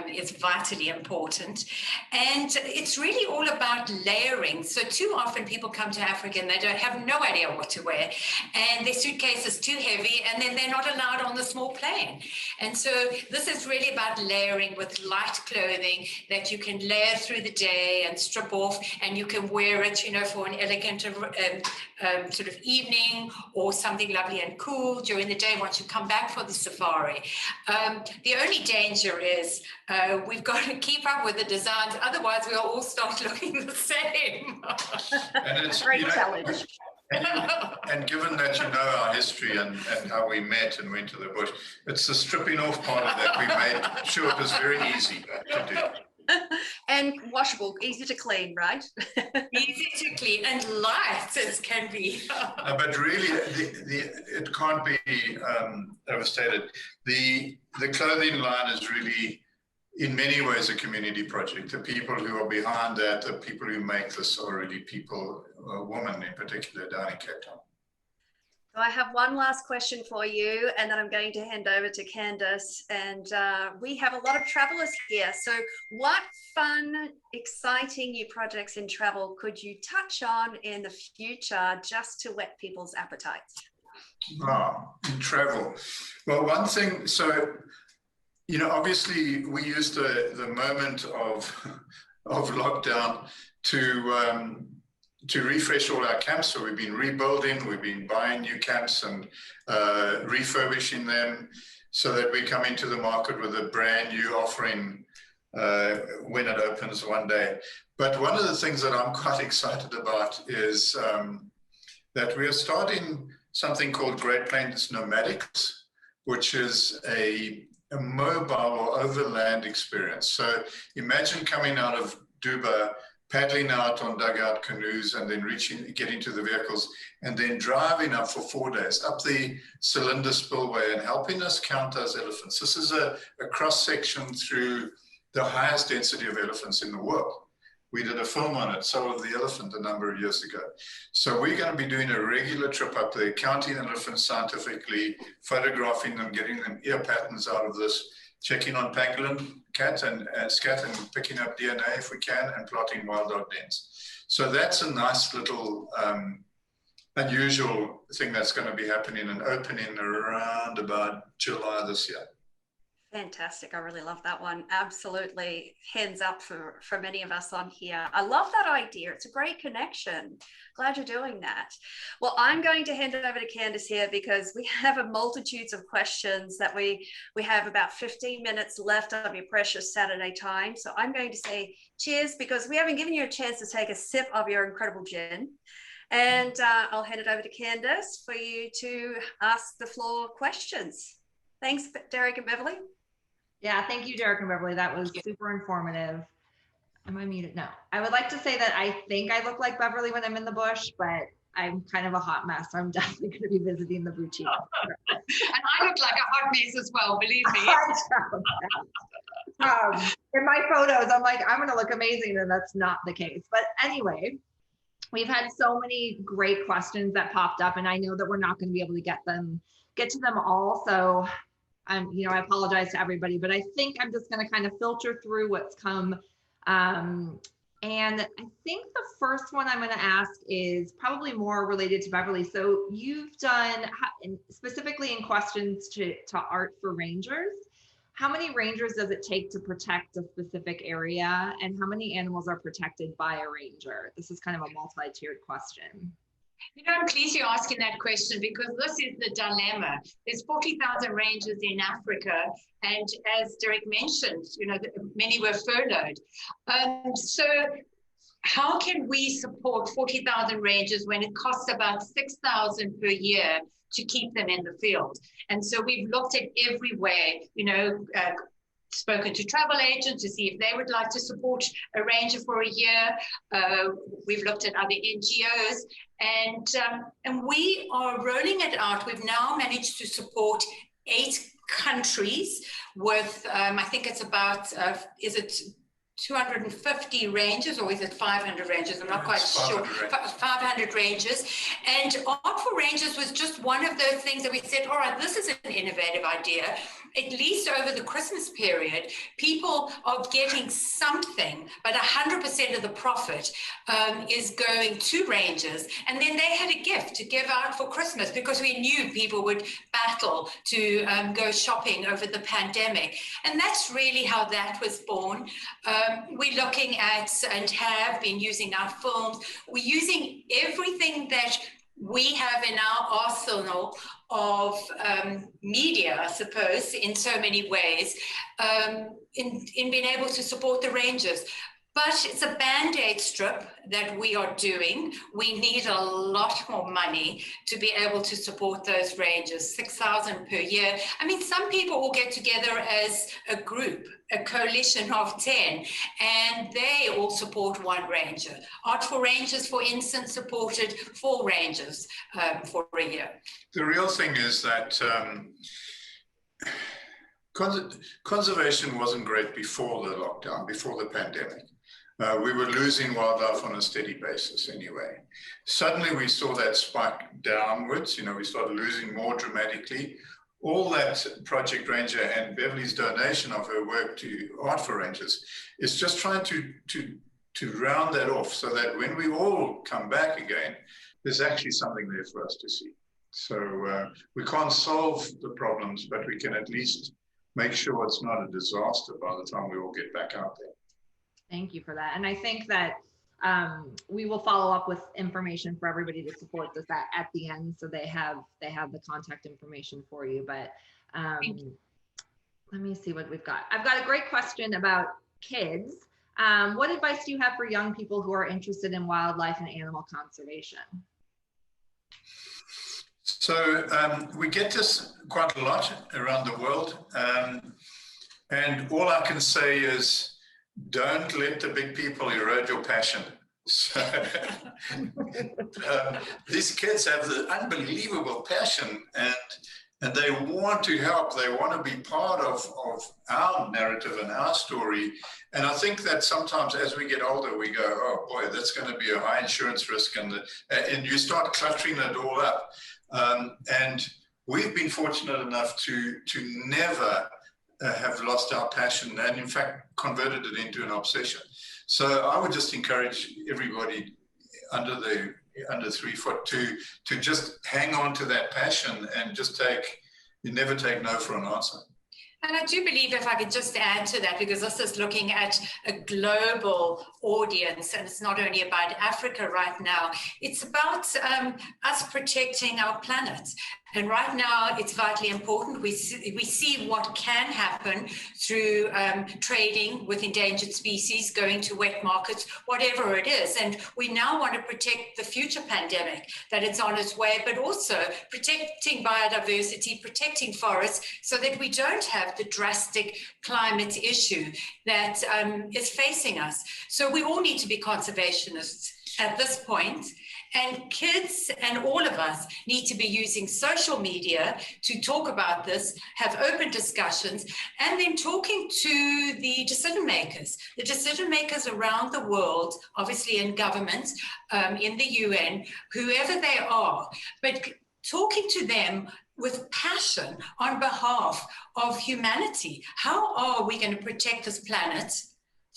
is vitally important. And it's really all about layering. So too often people come to Africa and they don't have no idea what to wear, and their suitcase is too heavy, and then they're not allowed on the small plane. And so this is really about layering with light clothing that you can layer through the day and strip off, and you can wear it, you know, for an elegant sort of evening or something lovely and cool during the day once you come back for the safari. The only danger is we've got to keep up with the designs, otherwise we'll all start looking the same. And it's Great challenge. And given that you know our history and how we met and went to the bush, it's the stripping off part of that we made sure it was very easy to do. And washable, easy to clean, right? Easy to clean and light as can be. But really, it can't be overstated. The clothing line is really, in many ways, a community project. The people who are behind that, the people who make this are really people, women in particular, down in Cape Town. So I have one last question for you, and then I'm going to hand over to Candace. And we have a lot of travelers here. So what fun, exciting new projects in travel could you touch on in the future just to whet people's appetites? In travel. Well, one thing, so, you know, obviously we used the moment of lockdown to refresh all our camps. So we've been rebuilding, we've been buying new camps and refurbishing them so that we come into the market with a brand new offering when it opens one day. But one of the things that I'm quite excited about is that we are starting something called Great Plains Nomadics, which is a mobile or overland experience. So imagine coming out of Jouberts, paddling out on dugout canoes and then getting to the vehicles and then driving up for 4 days up the Cylinder Spillway and helping us count those elephants. This is a cross section through the highest density of elephants in the world. We did a film on it, Soul of the Elephant, a number of years ago. So we're going to be doing a regular trip up there, counting elephants scientifically, photographing them, getting them ear patterns out of this, checking on pangolin, cat and scat, and picking up DNA if we can, and plotting wild dog dens. So that's a nice little unusual thing that's going to be happening and opening around about July this year. Fantastic. I really love that one. Absolutely. Hands up for many of us on here. I love that idea. It's a great connection. Glad you're doing that. Well, I'm going to hand it over to Candace here because we have a multitudes of questions that we have about 15 minutes left of your precious Saturday time. So I'm going to say cheers because we haven't given you a chance to take a sip of your incredible gin. And I'll hand it over to Candace for you to ask the floor questions. Thanks, Dereck and Beverly. Yeah, thank you, Dereck and Beverly. That was super informative. Am I muted? No. I would like to say that I think I look like Beverly when I'm in the bush, but I'm kind of a hot mess. So I'm definitely going to be visiting the boutique. And I look like a hot mess as well, believe me. In my photos, I'm like, I'm going to look amazing, and that's not the case. But anyway, we've had so many great questions that popped up, and I know that we're not going to be able to get to them all. So I apologize to everybody, but I think I'm just going to kind of filter through what's come. And I think the first one I'm going to ask is probably more related to Beverly. So you've done, specifically in questions to art for rangers, how many rangers does it take to protect a specific area, and how many animals are protected by a ranger? This is kind of a multi-tiered question. You know, I'm pleased you're asking that question because this is the dilemma. There's 40,000 rangers in Africa, and as Dereck mentioned, many were furloughed. So how can we support 40,000 rangers when it costs about 6,000 per year to keep them in the field? And so we've looked at every way, spoken to travel agents to see if they would like to support a ranger for a year. We've looked at other NGOs, and we are rolling it out. We've now managed to support 8 countries with, I think it's about, is it 250 rangers, or is it 500 rangers? I'm not quite sure. 500 rangers. And Art for Rangers was just one of those things that we said, all right, this is an innovative idea. At least over the Christmas period, people are getting something, but 100% of the profit is going to rangers. And then they had a gift to give out for Christmas, because we knew people would battle to go shopping over the pandemic. And that's really how that was born. We're looking at, and have been using our films. We're using everything that we have in our arsenal of media, I suppose, in so many ways, in being able to support the rangers. But it's a Band-Aid strip that we are doing. We need a lot more money to be able to support those rangers, 6,000 per year. I mean, some people will get together as a group, a coalition of 10, and they all support one ranger. Art for Rangers, for instance, supported 4 rangers for a year. The real thing is that conservation wasn't great before the lockdown, before the pandemic. We were losing wildlife on a steady basis anyway. Suddenly we saw that spike downwards, you know, we started losing more dramatically. All that Project Ranger and Beverly's donation of her work to Art for Rangers is just trying to round that off, so that when we all come back again, there's actually something there for us to see. So we can't solve the problems, but we can at least make sure it's not a disaster by the time we all get back out there. Thank you for that. And I think that we will follow up with information for everybody to support this at the end, so they have the contact information for you. But let me see what we've got. I've got a great question about kids. What advice do you have for young people who are interested in wildlife and animal conservation? So we get this quite a lot around the world. And all I can say is, don't let the big people erode your passion. So, these kids have the unbelievable passion, and they want to help. They want to be part of our narrative and our story. And I think that sometimes as we get older, we go, oh boy, that's going to be a high insurance risk. And you start cluttering it all up. And we've been fortunate enough to never have lost our passion, and in fact converted it into an obsession. So I would just encourage everybody under 3 foot to just hang on to that passion and just never take no for an answer. And I do believe, if I could just add to that, because this is looking at a global audience, and it's not only about Africa right now, it's about us protecting our planet. And right now, it's vitally important. We see what can happen through trading with endangered species, going to wet markets, whatever it is. And we now want to protect the future pandemic, that it's on its way, but also protecting biodiversity, protecting forests, so that we don't have the drastic climate issue that is facing us. So we all need to be conservationists at this point. And kids and all of us need to be using social media to talk about this, have open discussions, and then talking to the decision makers around the world, obviously in government, in the UN, whoever they are, but talking to them with passion on behalf of humanity. How are we going to protect this planet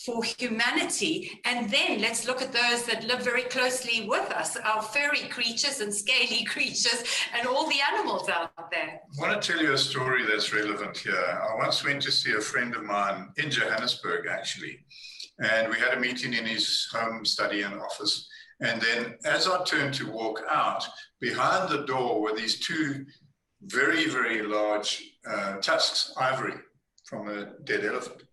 for humanity? And then let's look at those that live very closely with us, our furry creatures and scaly creatures and all the animals out there. I want to tell you a story that's relevant here. I once went to see a friend of mine in Johannesburg, actually, and we had a meeting in his home study and office. And then as I turned to walk out, behind the door were these 2 very, very large tusks, ivory, from a dead elephant.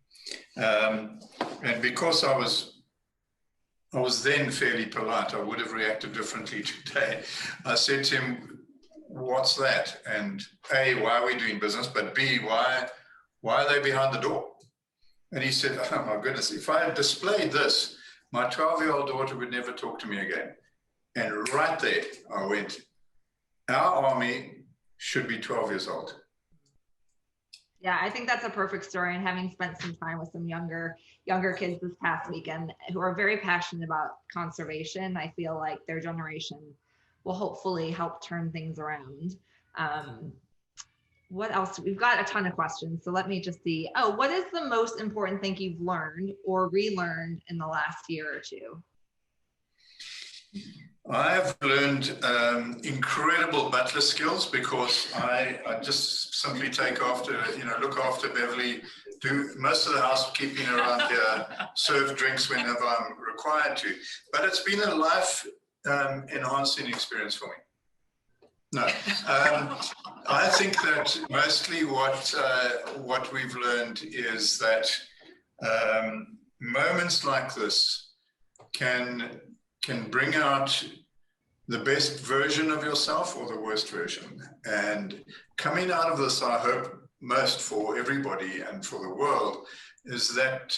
And because I was then fairly polite, I would have reacted differently today. I said to him, what's that? And A, why are we doing business? But B, why are they behind the door? And he said, oh my goodness, if I had displayed this, my 12-year-old daughter would never talk to me again. And right there, I went, our army should be 12 years old. Yeah, I think that's a perfect story. And having spent some time with some younger kids this past weekend who are very passionate about conservation, I feel like their generation will hopefully help turn things around. What else? We've got a ton of questions. So let me just see. Oh, what is the most important thing you've learned or relearned in the last year or two? I have learned incredible butler skills because I just simply take after, look after Beverly, do most of the housekeeping around here, serve drinks whenever I'm required to. But it's been a life enhancing experience for me. No, I think that mostly what we've learned is that moments like this can bring out the best version of yourself or the worst version. And coming out of this, I hope most for everybody and for the world, is that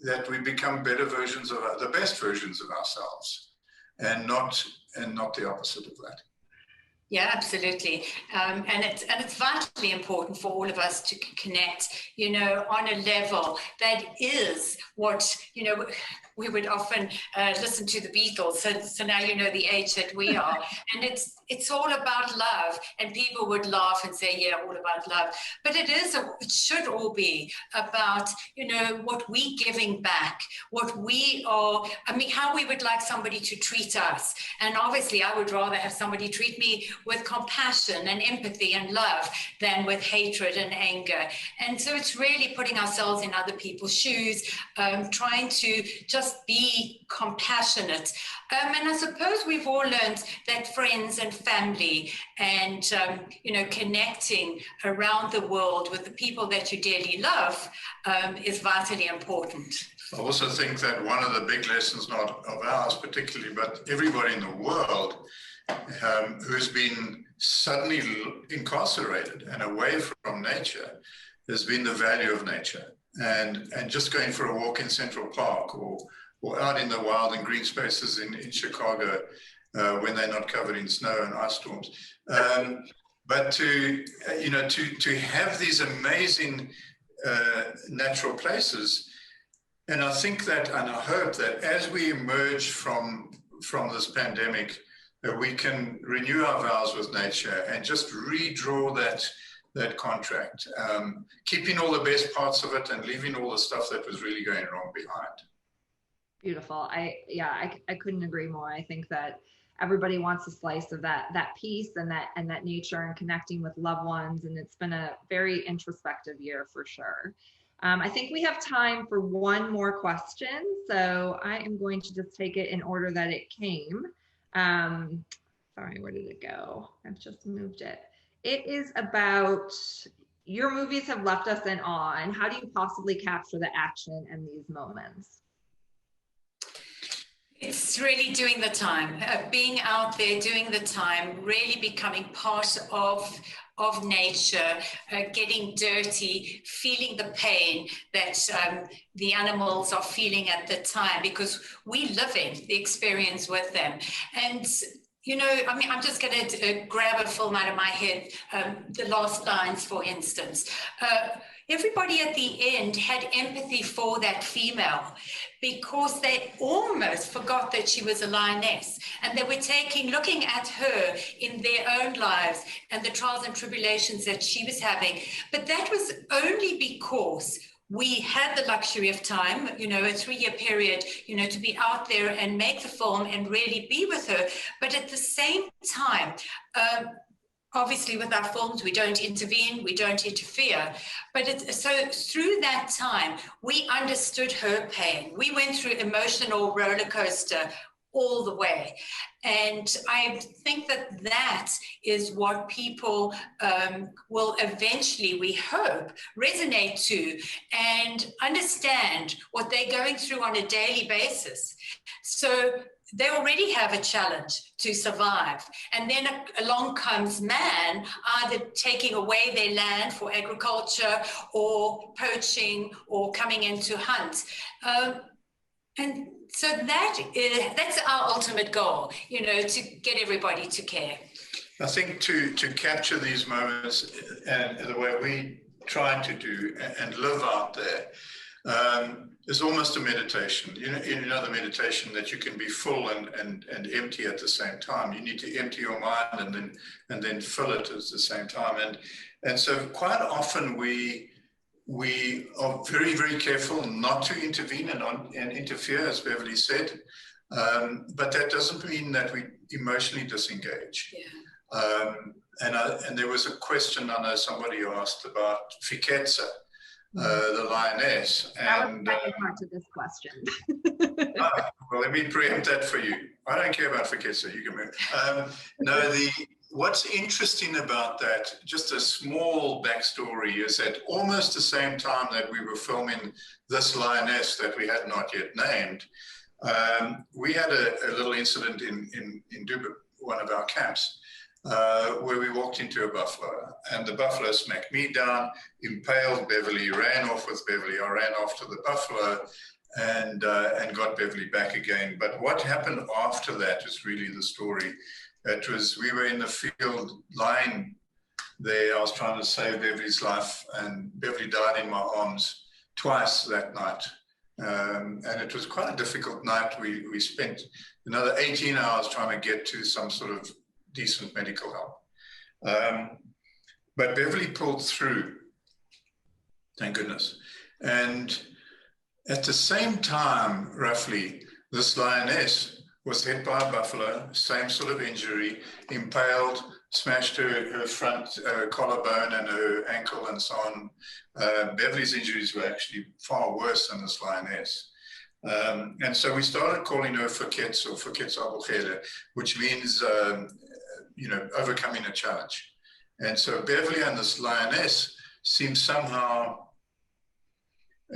that we become better versions of the best versions of ourselves, and not the opposite of that. Yeah, absolutely. And it's vitally important for all of us to connect, on a level that is what, we would often listen to the Beatles. So now you know the age that we are. And it's all about love. And people would laugh and say, yeah, all about love. But it should all be about, what we giving back, what we are, how we would like somebody to treat us. And obviously I would rather have somebody treat me with compassion and empathy and love than with hatred and anger. And so it's really putting ourselves in other people's shoes, trying to just be compassionate. And I suppose we've all learned that friends and family and, connecting around the world with the people that you dearly love is vitally important. I also think that one of the big lessons, not of ours particularly, but everybody in the world who's been suddenly incarcerated and away from nature, has been the value of nature. And just going for a walk in Central Park or out in the wild and green spaces in Chicago when they're not covered in snow and ice storms. But to have these amazing natural places. And I think that, and I hope that as we emerge from this pandemic, that we can renew our vows with nature and just redraw that contract, keeping all the best parts of it and leaving all the stuff that was really going wrong behind. Beautiful. I couldn't agree more. I think that everybody wants a slice of that peace and that nature and connecting with loved ones. And it's been a very introspective year for sure. I think we have time for one more question. So I am going to just take it in order that it came. Sorry, where did it go? I've just moved it. It is about, your movies have left us in awe, and how do you possibly capture the action in these moments? It's really doing the time, being out there, doing the time, really becoming part of nature, getting dirty, feeling the pain that the animals are feeling at the time, because we live in the experience with them. And I'm just going to grab a film out of my head, the last lines, for instance. Everybody at the end had empathy for that female because they almost forgot that she was a lioness, and they were looking at her in their own lives and the trials and tribulations that she was having. But that was only because we had the luxury of time, a 3-year period, to be out there and make the film and really be with her. But at the same time, obviously with our films, we don't intervene, we don't interfere. But so through that time, we understood her pain. We went through emotional roller coaster all the way. And I think that is what people will eventually, we hope, resonate to and understand what they're going through on a daily basis. So they already have a challenge to survive. And then along comes man, either taking away their land for agriculture or poaching or coming in to hunt. And so that's our ultimate goal, to get everybody to care. I think to capture these moments and the way we try to do and live out there, is almost a meditation. The meditation that you can be full and empty at the same time. You need to empty your mind and then fill it at the same time. And so quite often we are very, very careful not to intervene and interfere, as Beverly said. But that doesn't mean that we emotionally disengage. Yeah. And there was a question, I know somebody asked about Fiketsa, the lioness. And that was the second part to this question. Well, let me preempt that for you. I don't care about Fiketsa, you can move. What's interesting about that, just a small backstory, is that almost the same time that we were filming this lioness that we had not yet named, we had a little incident in Jouberts, one of our camps, where we walked into a buffalo, and the buffalo smacked me down, impaled Beverly, ran off with Beverly. I ran after the buffalo and got Beverly back again. But what happened after that is really the story. We were in the field lying there. I was trying to save Beverly's life, and Beverly died in my arms twice that night. And it was quite a difficult night. We spent another 18 hours trying to get to some sort of decent medical help. But Beverly pulled through, thank goodness. And at the same time, roughly, this lioness was hit by a buffalo, same sort of injury, impaled, smashed her front collarbone and her ankle and so on. Beverly's injuries were actually far worse than this lioness. And so we started calling her Fiketsa or Fiketsa, which means overcoming a challenge. And so Beverly and this lioness seem somehow,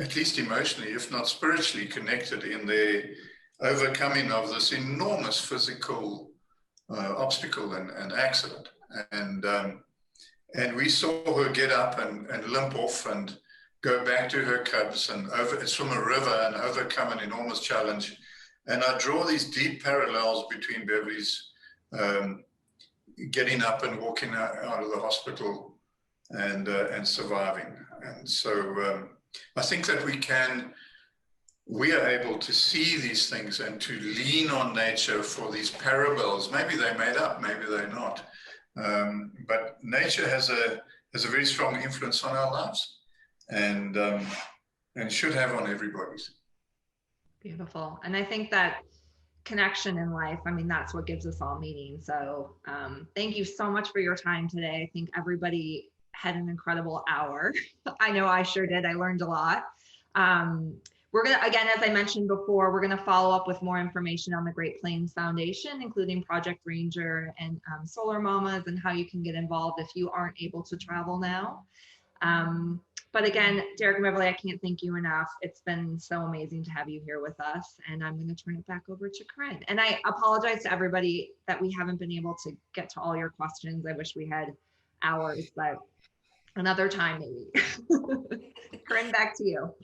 at least emotionally, if not spiritually, connected in their overcoming of this enormous physical obstacle and accident. And we saw her get up and limp off and go back to her cubs and swim a river and overcome an enormous challenge. And I draw these deep parallels between Beverly's getting up and walking out of the hospital and surviving. And so I think that we are able to see these things and to lean on nature for these parallels. Maybe they're made up, maybe they're not. But nature has a very strong influence on our lives and should have on everybody's. Beautiful. And I think that connection in life, that's what gives us all meaning. So thank you so much for your time today. I think everybody had an incredible hour. I know I sure did. I learned a lot. We're going to, again, as I mentioned before, we're going to follow up with more information on the Great Plains Foundation, including Project Ranger and Solar Mamas, and how you can get involved if you aren't able to travel now. But again, Dereck and Beverly, I can't thank you enough. It's been so amazing to have you here with us. And I'm going to turn it back over to Corinne. And I apologize to everybody that we haven't been able to get to all your questions. I wish we had hours, but another time maybe. Corinne, back to you.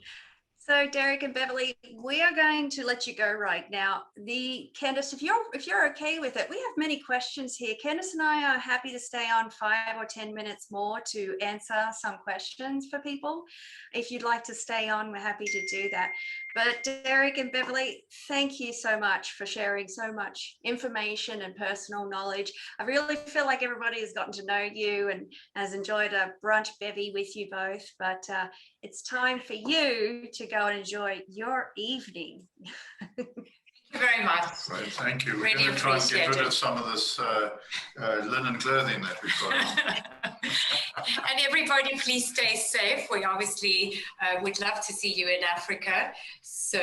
So Dereck and Beverly, we are going to let you go right now. Candace, if you're okay with it, we have many questions here. Candace and I are happy to stay on 5 or 10 minutes more to answer some questions for people. If you'd like to stay on, we're happy to do that. But Dereck and Beverly, thank you so much for sharing so much information and personal knowledge. I really feel like everybody has gotten to know you and has enjoyed a brunch bevy with you both, but it's time for you to go and enjoy your evening. Thank you very much. Right, thank you. We're Really going to try and get rid appreciate of some of this linen clothing that we've got. And everybody, please stay safe. We obviously would love to see you in Africa. So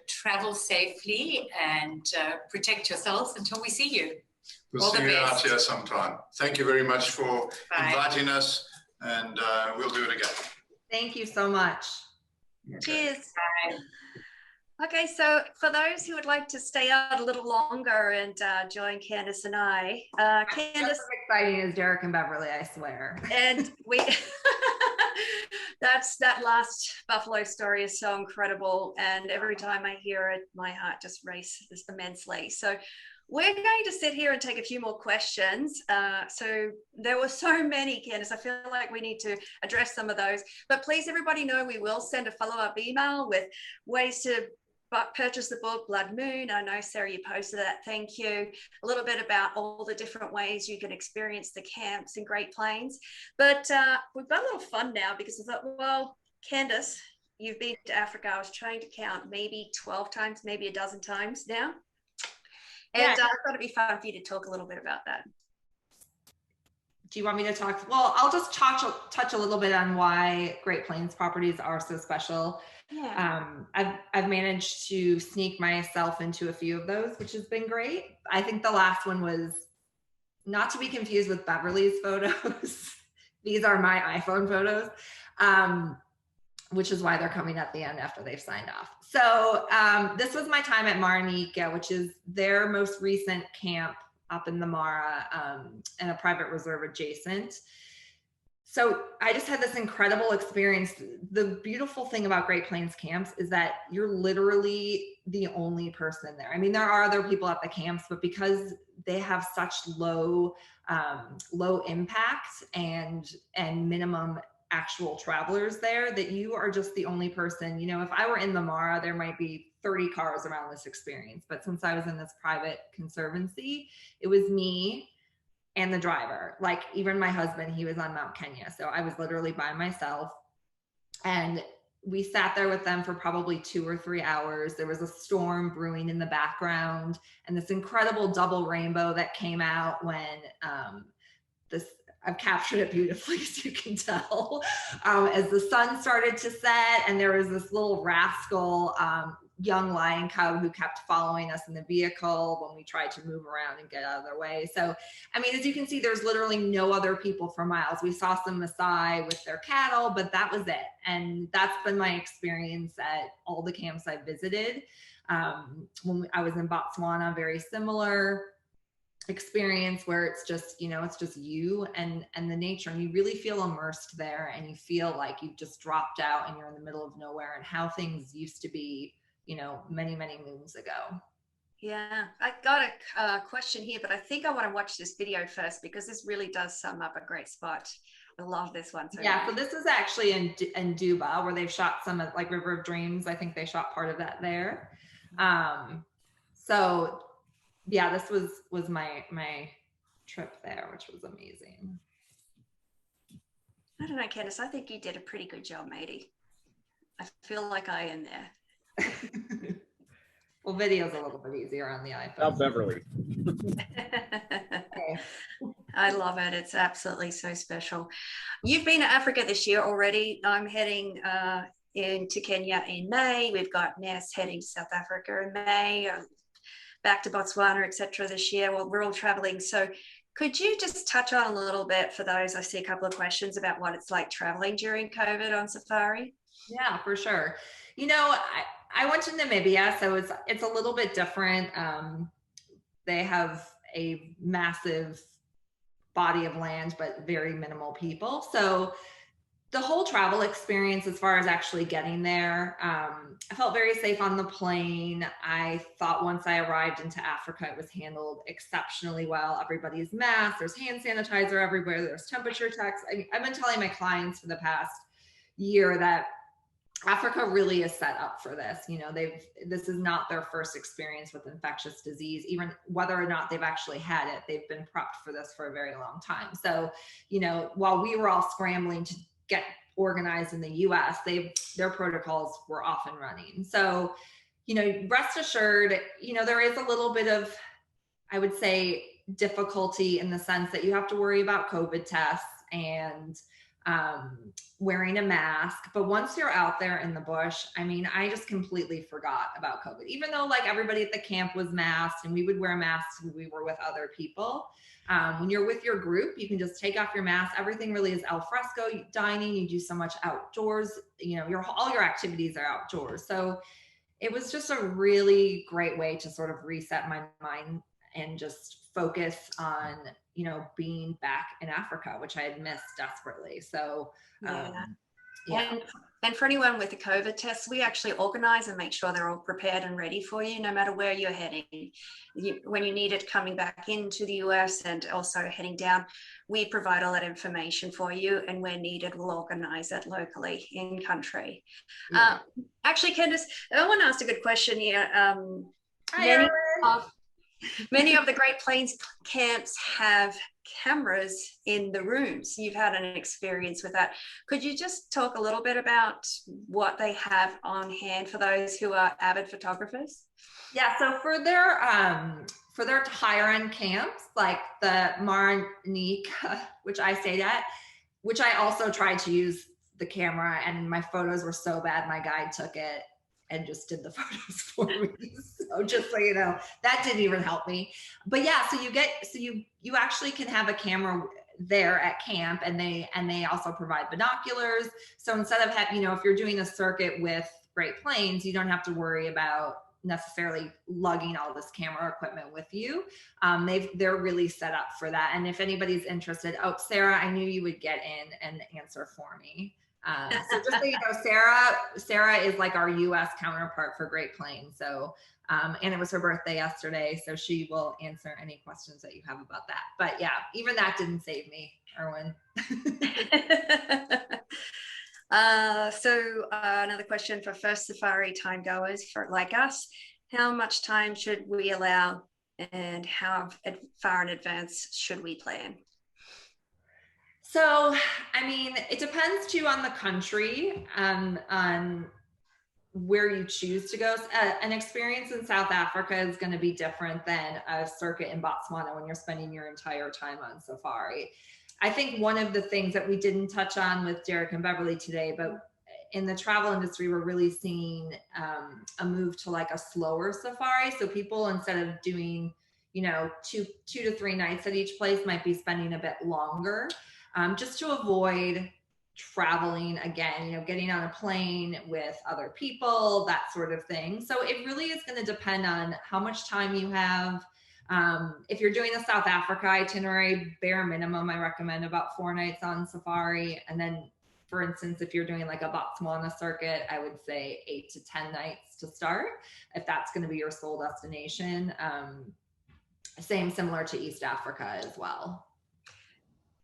travel safely and protect yourselves until we see you. We'll All see the you out best. here sometime. Thank you very much for Bye. inviting us, and we'll do it again. Thank you so much. Okay. Cheers. Bye. Okay, so for those who would like to stay out a little longer and join Candace and I, Candace, just as exciting as Dereck and Beverly, I swear. And we, that last buffalo story is so incredible, and every time I hear it, my heart just races immensely. So we're going to sit here and take a few more questions. So there were so many, Candace. I feel like we need to address some of those. But please, everybody know we will send a follow-up email with ways to purchase the book Blood Moon. I know, Sarah, you posted that. Thank you. A little bit about all the different ways you can experience the camps in Great Plains. But we've got a little fun now because I thought, well, Candace, you've been to Africa. I was trying to count maybe 12 times, maybe a dozen times now. And I thought it'd be fun for you to talk a little bit about that. Do you want me to talk? Well, I'll just touch a little bit on why Great Plains properties are so special. Yeah. I've managed to sneak myself into a few of those, which has been great. I think the last one was, not to be confused with Beverly's photos. These are my iPhone photos, which is why they're coming at the end after they've signed off. So this was my time at Martinique, which is their most recent camp up in the Mara and a private reserve adjacent. So I just had this incredible experience. The beautiful thing about Great Plains camps is that you're literally the only person there. I mean, there are other people at the camps, but because they have such low impact and minimum actual travelers there, that you are just the only person. You know, if I were in the Mara, there might be 30 cars around this experience. But since I was in this private conservancy, it was me and the driver. Like, even my husband, he was on Mount Kenya. So I was literally by myself. And we sat there with them for probably 2 or 3 hours. There was a storm brewing in the background and this incredible double rainbow that came out when I've captured it beautifully, as you can tell, as the sun started to set, and there was this little rascal young lion cub who kept following us in the vehicle when we tried to move around and get out of their way. So, I mean, as you can see, there's literally no other people for miles. We saw some Maasai with their cattle, but that was it. And that's been my experience at all the camps I visited. When I was in Botswana, very similar experience where it's just, you know, it's just you and the nature, and you really feel immersed there, and you feel like you've just dropped out and you're in the middle of nowhere, and how things used to be, you know, many moons ago. Yeah, I got a question here, but I think I want to watch this video first because this really does sum up a great spot. I love this one. So yeah, so this is actually in Duba, where they've shot some of, like, River of Dreams. I think they shot part of that there. So yeah, this was my trip there, which was amazing. I don't know, Candace, I think you did a pretty good job, matey. I feel like I am there. Well, video's a little bit easier on the iPhone. Not Beverly. Okay. I love it. It's absolutely so special. You've been to Africa this year already. I'm heading into Kenya in May. We've got Ness heading to South Africa in May, back to Botswana, etc. this year. Well, we're all traveling. So could you just touch on a little bit for those? I see a couple of questions about what it's like traveling during COVID on safari. Yeah, for sure. You know, I went to Namibia, so it's a little bit different. They have a massive body of land, but very minimal people. So the whole travel experience, as far as actually getting there, I felt very safe on the plane. I thought once I arrived into Africa, it was handled exceptionally well. Everybody's masked, there's hand sanitizer everywhere, there's temperature checks. I've been telling my clients for the past year that Africa really is set up for this. You know, this is not their first experience with infectious disease. Even whether or not they've actually had it, they've been prepped for this for a very long time. So, you know, while we were all scrambling to get organized in the US, their protocols were off and running. So, you know, rest assured, you know, there is a little bit of, I would say, difficulty in the sense that you have to worry about COVID tests and wearing a mask. But once you're out there in the bush, I mean, I just completely forgot about COVID, even though like everybody at the camp was masked and we would wear masks when we were with other people. When you're with your group, you can just take off your mask. Everything really is al fresco dining. You do so much outdoors, you know, all your activities are outdoors. So it was just a really great way to sort of reset my mind and just focus on, you know, being back in Africa, which I had missed desperately. So, yeah. And for anyone with a COVID test, we actually organize and make sure they're all prepared and ready for you, no matter where you're heading. When you need it coming back into the US and also heading down, we provide all that information for you, and where needed, we'll organize it locally in country. Yeah. Actually, Candace, I want to ask a good question here. Hi, Many of the Great Plains camps have cameras in the rooms. You've had an experience with that. Could you just talk a little bit about what they have on hand for those who are avid photographers? Yeah, so for their higher end camps, like the Martinique, which I stayed at, which I also tried to use the camera, and my photos were so bad, my guide took it and just did the photos for me. So just so you know, that didn't even help me. But yeah, so you actually can have a camera there at camp, and they also provide binoculars. So instead of having, you know, if you're doing a circuit with Great Plains, you don't have to worry about necessarily lugging all this camera equipment with you. They're really set up for that. And if anybody's interested, oh, Sarah, I knew you would get in and answer for me. So just so you know, Sarah is like our US counterpart for Great Plains. So, and it was her birthday yesterday, so she will answer any questions that you have about that. But yeah, even that didn't save me, Erwin. Another question for first safari time goers like us: how much time should we allow, and how far in advance should we plan? So, I mean, it depends too on the country, on where you choose to go. An experience in South Africa is going to be different than a circuit in Botswana when you're spending your entire time on safari. I think one of the things that we didn't touch on with Dereck and Beverly today, but in the travel industry, we're really seeing a move to like a slower safari. So people, instead of doing, you know, two to 3 nights at each place, might be spending a bit longer. Just to avoid traveling again, you know, getting on a plane with other people, that sort of thing. So it really is going to depend on how much time you have. If you're doing a South Africa itinerary, bare minimum, I recommend about 4 nights on safari. And then, for instance, if you're doing like a Botswana circuit, I would say 8 to 10 nights to start, if that's going to be your sole destination. Similar to East Africa as well.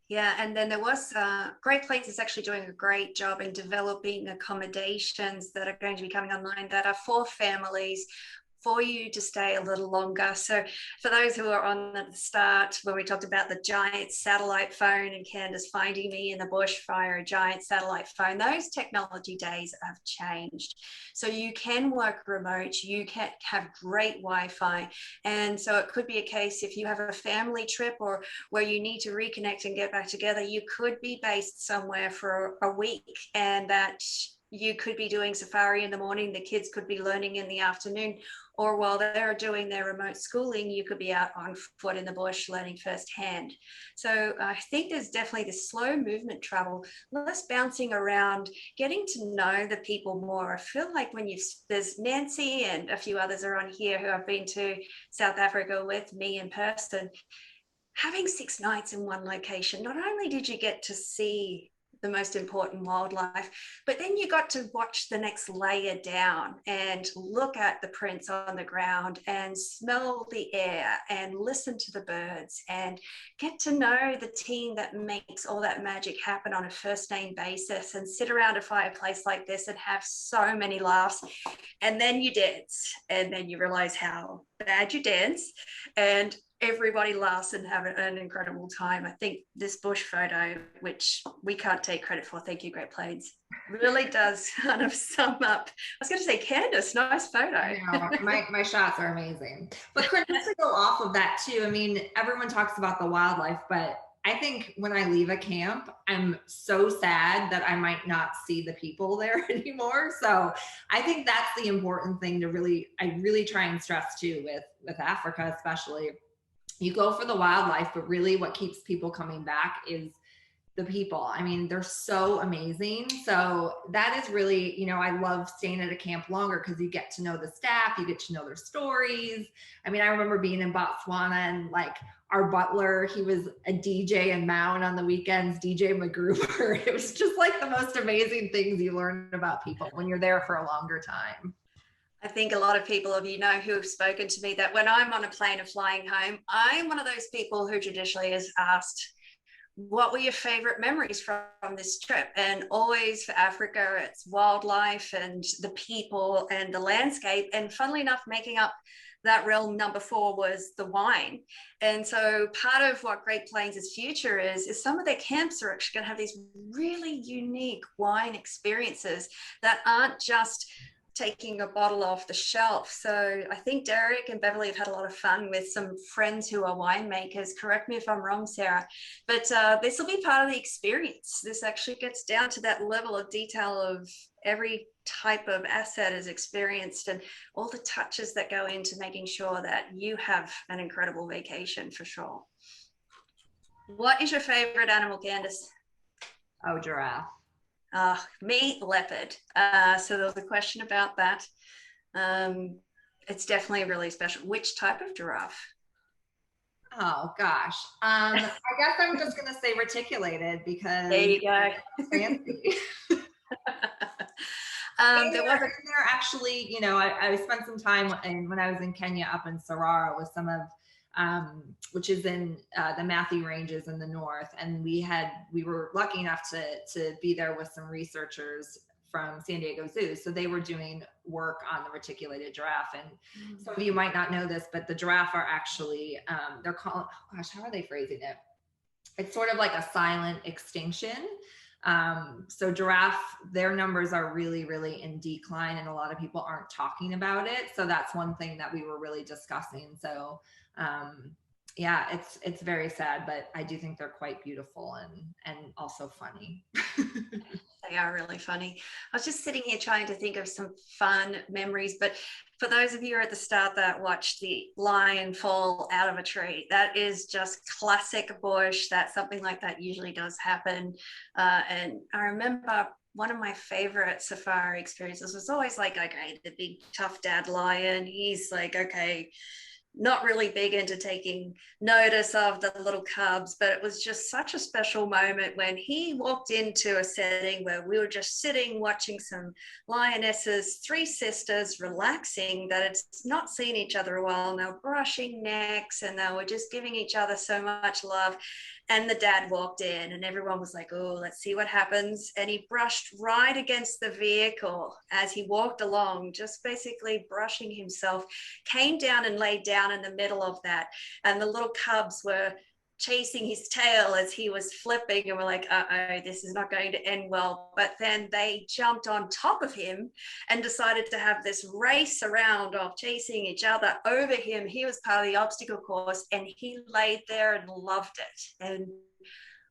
Yeah, and then there was Great Plains is actually doing a great job in developing accommodations that are going to be coming online that are for families, for you to stay a little longer. So for those who are on at the start, when we talked about the giant satellite phone and Candace finding me in the bushfire, a giant satellite phone, those technology days have changed. So you can work remote, you can have great Wi-Fi. And so it could be a case if you have a family trip or where you need to reconnect and get back together, you could be based somewhere for a week, and that you could be doing safari in the morning, the kids could be learning in the afternoon, or while they're doing their remote schooling, you could be out on foot in the bush learning firsthand. So I think there's definitely this slow movement travel, less bouncing around, getting to know the people more. I feel like when there's Nancy and a few others are on here who have been to South Africa with me in person, having 6 nights in one location, not only did you get to see the most important wildlife, but then you got to watch the next layer down and look at the prints on the ground and smell the air and listen to the birds and get to know the team that makes all that magic happen on a first name basis, and sit around a fireplace like this and have so many laughs. And then you dance, and then you realize how bad you dance, and everybody laughs and have an incredible time. I think this bush photo, which we can't take credit for, thank you, Great Plains, really does kind of sum up. I was going to say, Candace, nice photo. I know, my shots are amazing. But to go off of that too, I mean, everyone talks about the wildlife, but I think when I leave a camp, I'm so sad that I might not see the people there anymore. So I think that's the important thing to I really try and stress too with Africa, especially. You go for the wildlife, but really what keeps people coming back is the people. I mean, they're so amazing. So that is really, I love staying at a camp longer because you get to know the staff, you get to know their stories. I mean, I remember being in Botswana and like our butler, he was a DJ in Maui on the weekends, DJ MacGruber. It was just like the most amazing things you learn about people when you're there for a longer time. I think a lot of people who have spoken to me that when I'm on a plane and flying home, I'm one of those people who traditionally is asked, what were your favorite memories from this trip? And always for Africa, it's wildlife and the people and the landscape. And funnily enough, making up that realm number 4 was the wine. And so part of what Great Plains' future is some of their camps are actually going to have these really unique wine experiences that aren't just taking a bottle off the shelf. So I think Dereck and Beverly have had a lot of fun with some friends who are winemakers. Correct me if I'm wrong, Sarah, but this will be part of the experience. This actually gets down to that level of detail of every type of asset is experienced and all the touches that go into making sure that you have an incredible vacation for sure. What is your favorite animal, Candace? Oh, giraffe. Me, leopard. So there was a question about that. It's definitely really special. Which type of giraffe? Oh gosh. I guess I'm just gonna say reticulated because there you go. Fancy. They're actually, I spent some time when I was in Kenya up in Sarara with some of which is in the Matthew Ranges in the north. And we were lucky enough to be there with some researchers from San Diego Zoo. So they were doing work on the reticulated giraffe. And some of you might not know this, but the giraffe are actually, they're calling, oh gosh, how are they phrasing it? It's sort of like a silent extinction. So giraffe, their numbers are really, really in decline and a lot of people aren't talking about it. So that's one thing that we were really discussing. So yeah, it's very sad, but I do think they're quite beautiful and also funny. They are really funny. I was just sitting here trying to think of some fun memories, but for those of you at the start that watched the lion fall out of a tree, that is just classic bush. That something like that usually does happen. And I remember one of my favorite safari experiences was always like, okay, the big tough dad lion, he's like, okay, not really big into taking notice of the little cubs, but it was just such a special moment when he walked into a setting where we were just sitting watching some lionesses, 3 sisters relaxing that had not seen each other a while, and they were brushing necks and they were just giving each other so much love. And the dad walked in and everyone was like, oh, let's see what happens. And he brushed right against the vehicle as he walked along, just basically brushing himself, came down and laid down in the middle of that. And the little cubs were chasing his tail as he was flipping and we're like, uh-oh, this is not going to end well. But then they jumped on top of him and decided to have this race around of chasing each other over him. He was part of the obstacle course and he laid there and loved it. And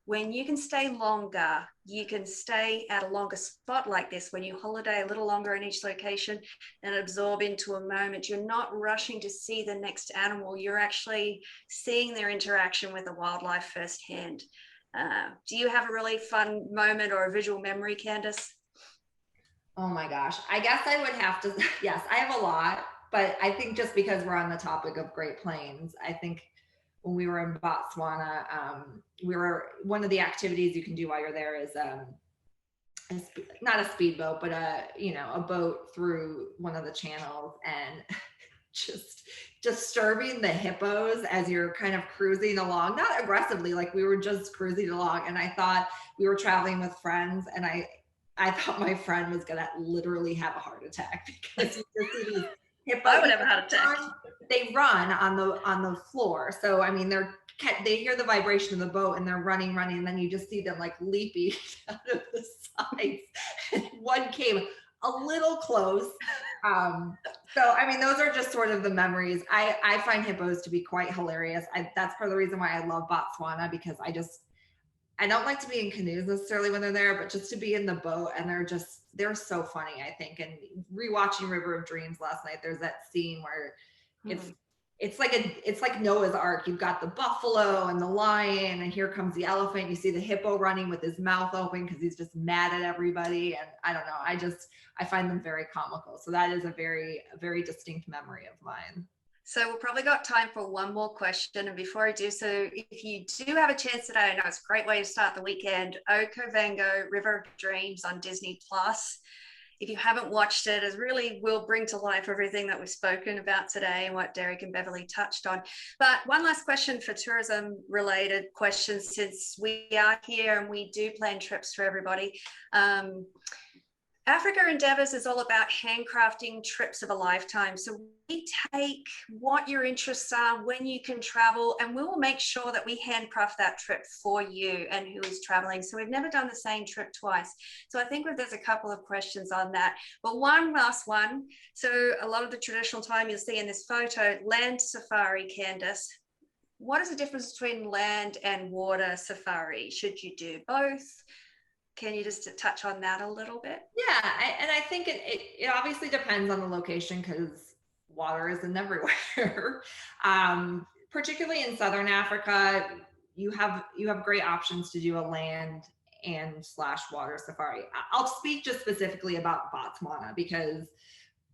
when you can stay longer, you can stay at a longer spot like this, when you holiday a little longer in each location and absorb into a moment, you're not rushing to see the next animal. You're actually seeing their interaction with the wildlife firsthand. Do you have a really fun moment or a visual memory, Candace? Oh my gosh. I guess I would have to, yes, I have a lot, but I think just because we're on the topic of Great Plains, I think when we were in Botswana, one of the activities you can do while you're there is not a speedboat, but a boat through one of the channels, and just disturbing the hippos as you're kind of cruising along, not aggressively, like we were just cruising along. And I thought we were traveling with friends, and I thought my friend was gonna literally have a heart attack because you just see these hippos. I would have a heart attack. They run on the floor. So, I mean, they hear the vibration of the boat and they're running, and then you just see them like leaping out of the sides. And one came a little close. So, I mean, those are just sort of the memories. I find hippos to be quite hilarious. That's part of the reason why I love Botswana, because I don't like to be in canoes necessarily when they're there, but just to be in the boat, and they're so funny, I think. And rewatching River of Dreams last night, there's that scene where it's like Noah's Ark. You've got the buffalo and the lion, and here comes the elephant. You see the hippo running with his mouth open because he's just mad at everybody. And I don't know, I find them very comical. So that is a very distinct memory of mine. So we've probably got time for one more question. And before I do so, if you do have a chance today, I know it's a great way to start the weekend, Okavango River of Dreams on Disney Plus. If you haven't watched it, it really will bring to life everything that we've spoken about today and what Dereck and Beverly touched on. But one last question for tourism related questions, since we are here and we do plan trips for everybody. Africa Endeavours is all about handcrafting trips of a lifetime. So we take what your interests are, when you can travel, and we will make sure that we handcraft that trip for you and who is traveling. So we've never done the same trip twice. So I think there's a couple of questions on that. But one last one. So a lot of the traditional time you'll see in this photo, land safari, Candice. What is the difference between land and water safari? Should you do both? Can you just touch on that a little bit? Yeah, I think it obviously depends on the location, because water isn't everywhere. Particularly in Southern Africa, you have great options to do a land and / water safari. I'll speak just specifically about Botswana, because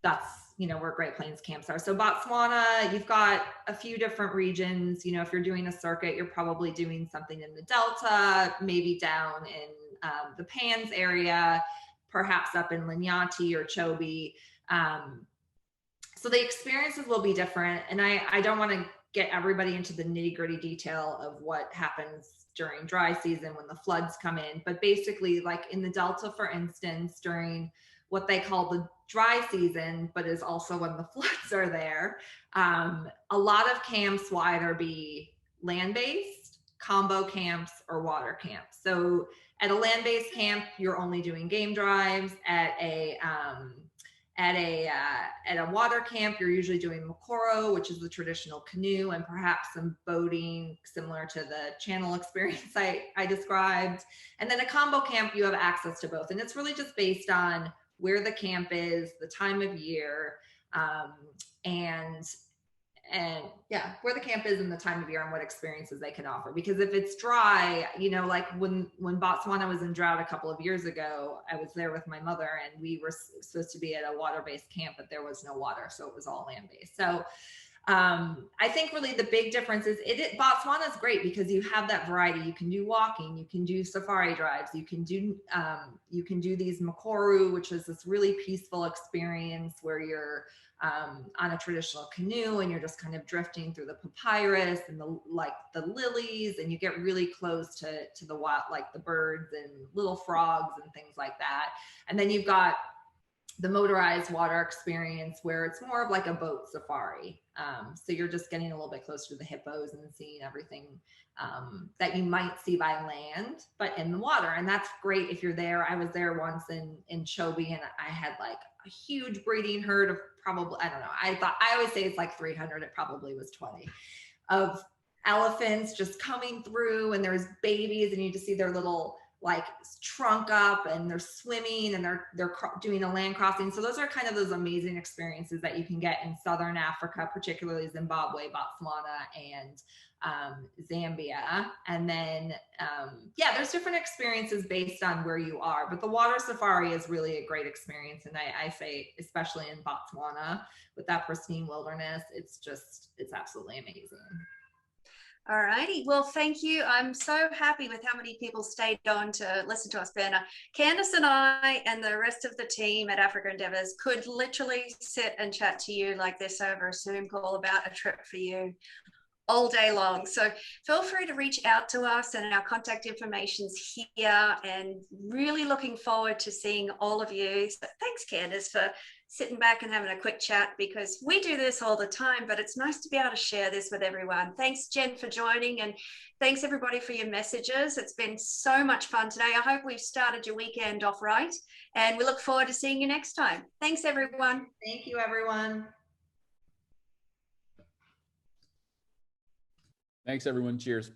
that's, where Great Plains camps are. So Botswana, you've got a few different regions. If you're doing a circuit, you're probably doing something in the Delta, maybe down in the Pans area, perhaps up in Linyati or Chobe. So the experiences will be different. And I don't want to get everybody into the nitty-gritty detail of what happens during dry season when the floods come in. But basically, like in the Delta, for instance, during what they call the dry season, but is also when the floods are there, a lot of camps will either be land-based, combo camps, or water camps. So at a land-based camp, you're only doing game drives. At a water camp, you're usually doing Mokoro, which is the traditional canoe, and perhaps some boating similar to the channel experience I described. And then a combo camp, you have access to both. And it's really just based on where the camp is, the time of year, and yeah, where the camp is and the time of year and what experiences they can offer. Because if it's dry, like when Botswana was in drought a couple of years ago, I was there with my mother, and we were supposed to be at a water-based camp, but there was no water, so it was all land-based. So I think really the big difference is Botswana is great because you have that variety. You can do walking, you can do safari drives, you can do these Mokoro, which is this really peaceful experience where you're on a traditional canoe and you're just kind of drifting through the papyrus and the lilies, and you get really close to the wild, like the birds and little frogs and things like that. And then you've got the motorized water experience where it's more of like a boat safari. So you're just getting a little bit closer to the hippos and seeing everything that you might see by land, but in the water. And that's great if you're there. I was there once in Chobe, and I had like a huge breeding herd of probably, I don't know, I always say it's like 300, it probably was 20, of elephants just coming through, and there's babies, and you just see their little like trunk up, and they're swimming, and they're doing a land crossing. So those are kind of those amazing experiences that you can get in Southern Africa, particularly Zimbabwe, Botswana, and Zambia. And then, yeah, there's different experiences based on where you are, but the water safari is really a great experience. And I say, especially in Botswana with that pristine wilderness, it's absolutely amazing. All righty. Well, thank you. I'm so happy with how many people stayed on to listen to us, Ben. Candice and I and the rest of the team at Africa Endeavours could literally sit and chat to you like this over a Zoom call about a trip for you all day long. So feel free to reach out to us, and our contact information's here, and really looking forward to seeing all of you. So thanks, Candice, for sitting back and having a quick chat, because we do this all the time, but it's nice to be able to share this with everyone. Thanks, Jen, for joining, and thanks everybody for your messages. It's been so much fun today. I hope we've started your weekend off right, and we look forward to seeing you next time. Thanks, everyone. Thank you, everyone. Thanks, everyone. Cheers.